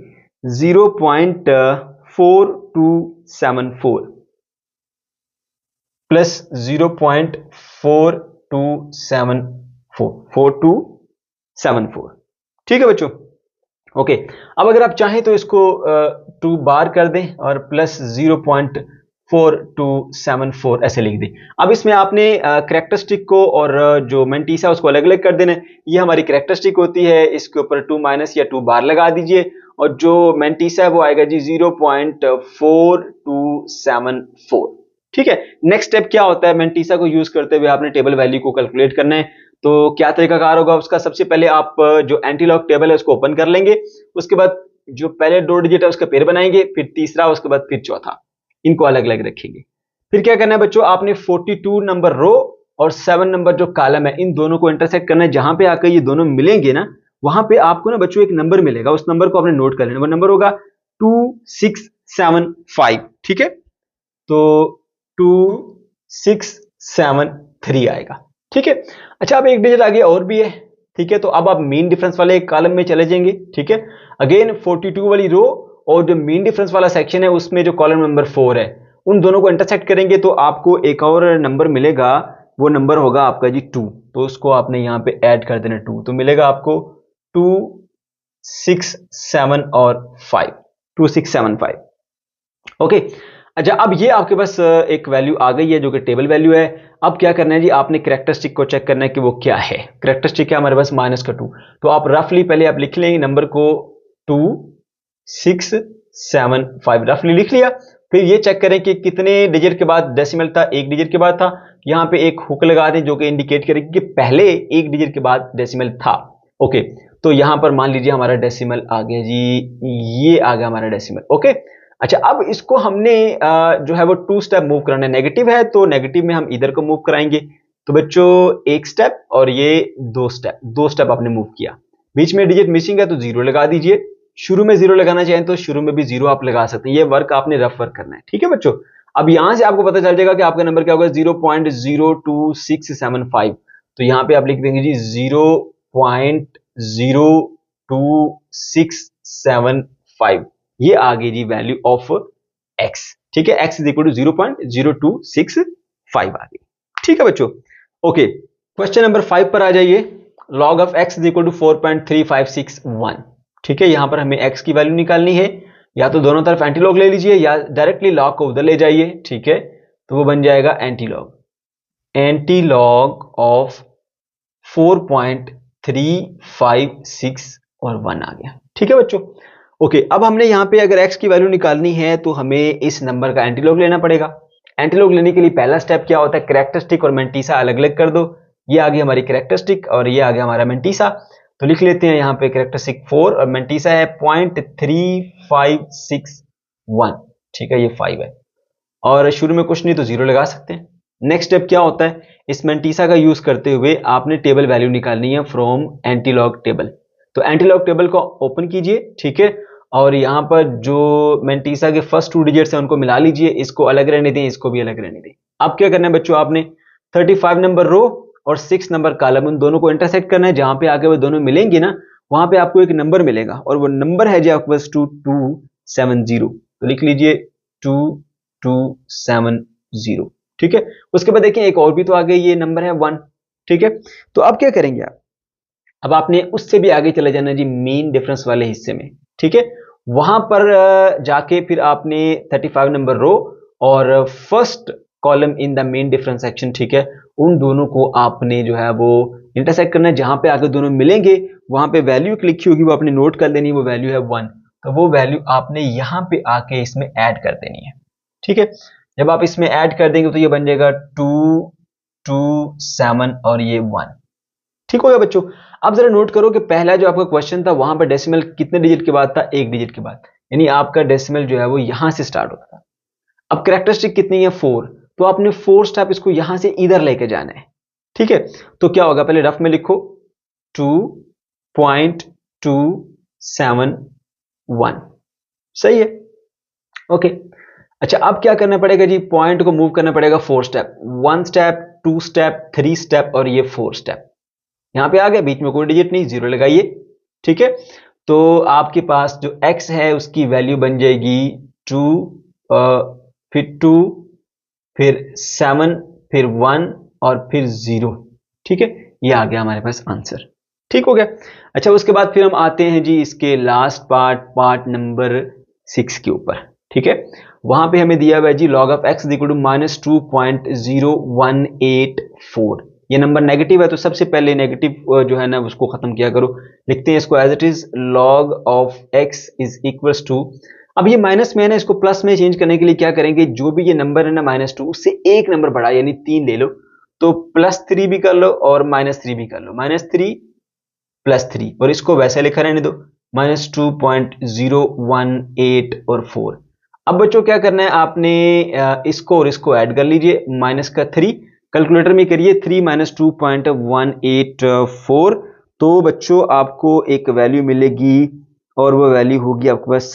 0.4274 प्लस 0.4274। ठीक है बच्चों, ओके। अब अगर आप चाहें तो इसको 2 बार कर दें और प्लस 0.4274 ऐसे लिख दें। अब इसमें आपने कैरेक्टरिस्टिक को और जो मेंटिसा उसको अलग अलग कर देना है। ये हमारी कैरेक्टरिस्टिक होती है, इसके ऊपर 2 माइनस या 2 बार लगा दीजिए, और जो मेंटिसा है वो आएगा जी 0.4274। ठीक है, नेक्स्ट स्टेप क्या होता है, मेंटिसा को यूज करते हुए आपने टेबल वैल्यू को कैलकुलेट करना है। तो क्या तरीकाकार होगा उसका, सबसे पहले आप जो एंटीलॉग टेबल है उसको ओपन कर लेंगे, उसके बाद जो पहले 2 डिजिट है उसका पेयर बनाएंगे, फिर तीसरा, उसके बाद फिर चौथा, इनको अलग अलग रखेंगे। फिर क्या करना है बच्चों, आपने 42 नंबर रो और 7 नंबर जो कॉलम है, इन दोनों को इंटरसेक्ट करना है। जहां पे आकर ये दोनों मिलेंगे ना, वहां पे आपको ना बच्चों एक नंबर मिलेगा, उस नंबर को आपने नोट कर लेना। वो नंबर होगा 2675। ठीक है, तो 2673 आएगा। ठीक है, अच्छा अब एक डिजिट आगे और भी है। ठीक है, तो अब आप मीन डिफरेंस वाले कॉलम में चले जाएंगे। ठीक है, अगेन 42 वाली रो और जो मीन डिफरेंस वाला सेक्शन है उसमें जो कॉलम नंबर 4 है, उन दोनों को इंटरसेक्ट करेंगे तो आपको एक और नंबर मिलेगा, वो नंबर होगा आपका जी 2। तो उसको आपने यहां पे ऐड कर देना 2, तो मिलेगा आपको 2, 6, 7 और 5, 2675। ओके, अच्छा अब ये आपके पास एक वैल्यू आ गई है जो कि टेबल वैल्यू है। अब क्या करना है जी, आपने कैरेक्टरिस्टिक को चेक करना है कि वो क्या है। कैरेक्टरिस्टिक है हमारे पास -2, तो आप रफली पहले आप लिख लेंगे नंबर को 2675, रफली लिख लिया। फिर ये चेक करें कि कितने डिजिट के बाद डेसिमल था, 1 डिजिट के बाद था। यहां पे एक हुक लगा दें जो कि इंडिकेट करेगी कि पहले 1 डिजिट के बाद डेसिमल था। ओके, तो यहां पर मान लीजिए हमारा डेसिमल आ गया जी, ये आ गया हमारा डेसिमल। ओके, अच्छा अब इसको हमने जो है वो 2 स्टेप मूव कराना है। नेगेटिव है तो नेगेटिव में हम इधर को मूव कराएंगे। तो बच्चों 1 स्टेप और ये 2 स्टेप आपने मूव किया। बीच में डिजिट मिसिंग है तो 0 लगा दीजिए। शुरू में 0 लगाना चाहें तो शुरू में भी 0 आप लगा सकते हैं। ये वर्क आपने रफ वर्क करना है। ठीक है बच्चों, अब यहां से आपको पता चल जाएगा कि आपका नंबर क्या होगा, 0.02675। तो यहां पे आप लिख देंगे जी 0.02675, ये आ गई जी वैल्यू ऑफ x। ठीक है, x इज इक्वल टू 0.0265 आ गई। ठीक है बच्चों, ओके, क्वेश्चन नंबर 5 पर आ जाइए। log of x is equal to 4.3561। ठीक है, यहां पर हमें x की वैल्यू निकालनी है, या तो दोनों तरफ एंटीलॉग ले लीजिए या डायरेक्टली लॉग को उधर ले जाइए। ठीक है, तो वो बन जाएगा एंटीलॉग ऑफ 4.356 और 1 आ गया। ठीक है बच्चों, ओके, अब हमने यहां पे अगर x की वैल्यू निकालनी है तो हमें इस नंबर का एंटीलॉग लेना पड़ेगा। एंटीलॉग लेने के लिए पहला स्टेप क्या होता है, कैरेक्टरिस्टिक और मेंटिसा अलग अलग कर दो। ये आ गई हमारी कैरेक्टरिस्टिक और ये आ गया हमारा मेंटिसा। तो लिख लेते हैं यहाँ पे कैरेक्टरिस्टिक 4 और मेंटिसा है 0.3561। ठीक है, ये 5 है और शुरू में कुछ नहीं तो 0 लगा सकते हैं। नेक्स्ट स्टेप क्या होता है, इस मेंटिसा का यूज करते हुए आपने टेबल वैल्यू निकालनी है फ्रॉम एंटीलॉग टेबल। तो एंटीलॉग टेबल को ओपन कीजिए, ठीक है, और यहाँ पर जो मेंटिसा के फर्स्ट 2 डिजिट्स हैं उनको मिला लीजिए, इसको अलग रहने दें, इसको भी अलग रहने दें। अब क्या करना है बच्चों, आपने 35 नंबर रो और 6 नंबर कॉलम उन दोनों को इंटरसेक्ट करना है। जहां पे आके वो दोनों मिलेंगे ना, वहां पे आपको एक नंबर मिलेगा और वो नंबर है जी आपके पास 2270। तो लिख लीजिए 2270। ठीक है, उसके बाद देखिए एक और भी तो आगे ये नंबर है 1। ठीक है, तो अब क्या करेंगे आप, अब आपने उससे भी आगे चले जाना जी मीन डिफरेंस वाले हिस्से में। ठीक है, वहां पर जाके फिर आपने 35 नंबर रो और first column in the mean difference section, ठीक है, उन दोनों को आपने जो है वो इंटरसेक्ट करना है। जहां पे आगे दोनों मिलेंगे वहां पे वैल्यू लिखी होगी वो आपने नोट कर देनी, वो वैल्यू है 1। तो वो वैल्यू आपने यहां पे आके इसमें ऐड कर देनी है। ठीक है, जब आप इसमें ऐड कर देंगे तो ये बन जाएगा 227 और ये 1। ठीक हो गया बच्चों। अब जरा नोट करो कि पहला जो आपका क्वेश्चन था वहां पर डेसिमल कितने डिजिट के बाद था, 1 डिजिट के बाद, यानी आपका डेसिमल जो है वो यहां से स्टार्ट होता था। अब कैरेक्टरिस्टिक कितनी है 4, तो आपने 4 स्टेप इसको यहां से इधर लेके जाना है। ठीक है, तो क्या होगा, पहले रफ में लिखो 2.271। सही है, ओके। अच्छा, अब क्या करना पड़ेगा जी, पॉइंट को मूव करना पड़ेगा 4 स्टेप, 1 स्टेप, 2 स्टेप, 3 स्टेप और ये 4 स्टेप। यहां पे आ गया, बीच में कोई डिजिट नहीं, 0 लगाइए। ठीक है, तो आपके पास जो x है उसकी वैल्यू बन जाएगी 2, फिर 2, फिर 7, फिर 1 और फिर 0। ठीक है, ये आ गया हमारे पास आंसर। ठीक हो गया। अच्छा, उसके बाद फिर हम आते हैं जी इसके लास्ट पार्ट नंबर 6 के ऊपर। ठीक है, वहां पे हमें दिया हुआ है जी log of x equal to -2.0184। ये नंबर नेगेटिव है तो सबसे पहले नेगेटिव जो है ना उसको खत्म किया करो। लिखते हैं इसको as it is log of x is equals to, अब ये माइनस में है ना, इसको प्लस में चेंज करने के लिए क्या करेंगे, जो भी ये नंबर है ना -2 उससे एक नंबर बढ़ा यानी 3 ले लो, तो +3 भी कर लो और -3 भी कर लो, -3 + 3 और इसको वैसे लिखा रहने दो -2.018 और 4। अब बच्चों क्या करना है, आपने इसको और इसको ऐड कर लीजिए, माइनस का 3 कैलकुलेटर में करिए, 3 - 2.184, तो बच्चों आपको एक वैल्यू मिलेगी और वो वैल्यू होगी आपके पास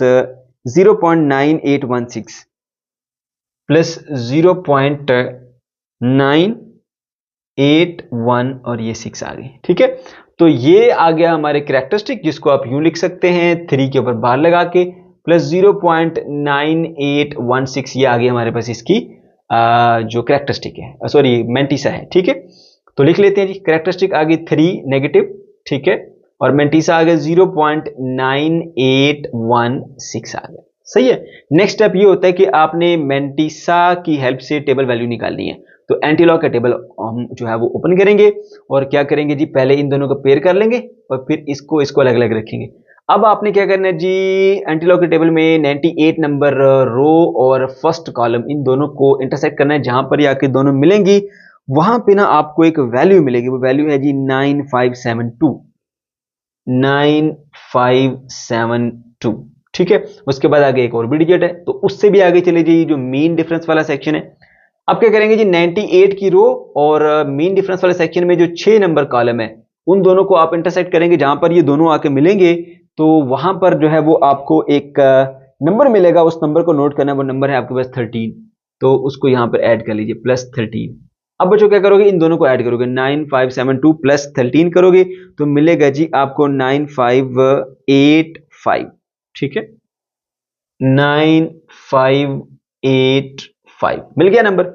0.9816 प्लस 0.981 और ये 6 आ गई। ठीक है, तो ये आ गया हमारे कैरेक्टरिस्टिक, जिसको आप यूं लिख सकते हैं 3 के ऊपर बार लगा के प्लस 0.9816, ये आ गई हमारे पास इसकी जो कैरेक्टरिस्टिक है, सॉरी मेंटिसा है। ठीक है, तो लिख लेते हैं जी, कैरेक्टरिस्टिक आ गई 3 नेगेटिव, ठीक है, और मेंटिसा आ गया 0.9816 आ गया। सही है। नेक्स्ट स्टेप ये होता है कि आपने मेंटिसा की हेल्प से टेबल वैल्यू निकालनी है। तो एंटीलॉग का टेबल हम जो है वो ओपन करेंगे और क्या करेंगे जी, पहले इन दोनों को पेयर कर लेंगे और फिर इसको अलग अलग रखेंगे। अब आपने क्या करना है जी, एंटीलॉग के टेबल में 98 नंबर रो और फर्स्ट कॉलम इन दोनों को इंटरसेक्ट करना है। जहां पर आके दोनों मिलेंगी वहां पे ना आपको एक वैल्यू मिलेगी, वो वैल्यू है जी 9572। ठीक है, उसके बाद आगे एक और भी डिजिट है तो उससे भी आगे चले जाइए, जो मीन डिफरेंस वाला सेक्शन है। अब क्या करेंगे जी, 98 की रो और मीन डिफरेंस वाले सेक्शन में जो 6 नंबर कॉलम है उन दोनों को आप इंटरसेक्ट करेंगे। जहां पर ये दोनों आके मिलेंगे तो वहां पर जो है वो आपको एक नंबर मिलेगा, उस नंबर को नोट करना है, वो नंबर है आपके पास 13, तो उसको यहां पर ऐड कर लीजिए +13। अब बच्चों क्या करोगे, इन दोनों को ऐड करोगे, 9572 + 13 करोगे तो मिलेगा जी आपको 9585। ठीक है, 9585 मिल गया नंबर।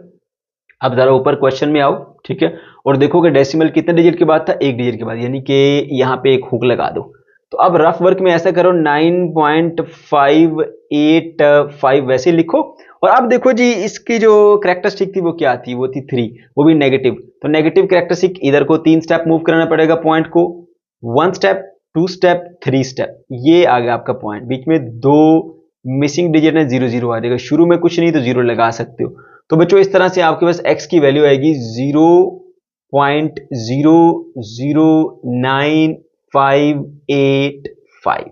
अब जरा ऊपर क्वेश्चन में आओ, ठीक है, और देखो कि डेसिमल कितने डिजिट के बाद था, 1 डिजिट के बाद, यानी कि यहां पे एक हुक लगा दो। तो अब रफ वर्क में ऐसा करो, 9.585 वैसे लिखो और अब देखो जी इसकी जो कैरेक्टरिस्टिक थी वो क्या थी, वो थी 3, वो भी नेगेटिव। तो नेगेटिव कैरेक्टरिस्टिक इधर को 3 स्टेप मूव कराना पड़ेगा, पॉइंट को 1 स्टेप, 2 स्टेप, 3 स्टेप, ये आ गया आपका पॉइंट। बीच में 2 मिसिंग डिजिट है, 0 0 आ जाएगा, शुरू में कुछ नहीं तो 0 लगा सकते हो। तो बच्चों इस तरह से आपके पास x की वैल्यू आएगी 0.00985।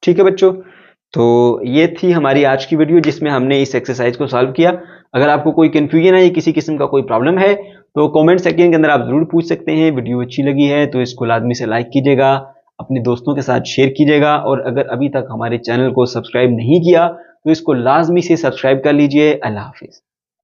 ठीक है बच्चों, तो ये थी हमारी आज की वीडियो जिसमें हमने इस एक्सरसाइज को सॉल्व किया। अगर आपको कोई कंफ्यूजन है या किसी किस्म का कोई प्रॉब्लम है तो कमेंट सेक्शन के अंदर आप जरूर पूछ सकते हैं। वीडियो अच्छी लगी है तो इसको लाजमी से लाइक कीजिएगा, अपने दोस्तों के साथ शेयर कीजिएगा, और अगर अभी तक हमारे चैनल को सब्सक्राइब नहीं किया तो इसको लाजमी से सब्सक्राइब कर लीजिए। अल्लाह हाफिज।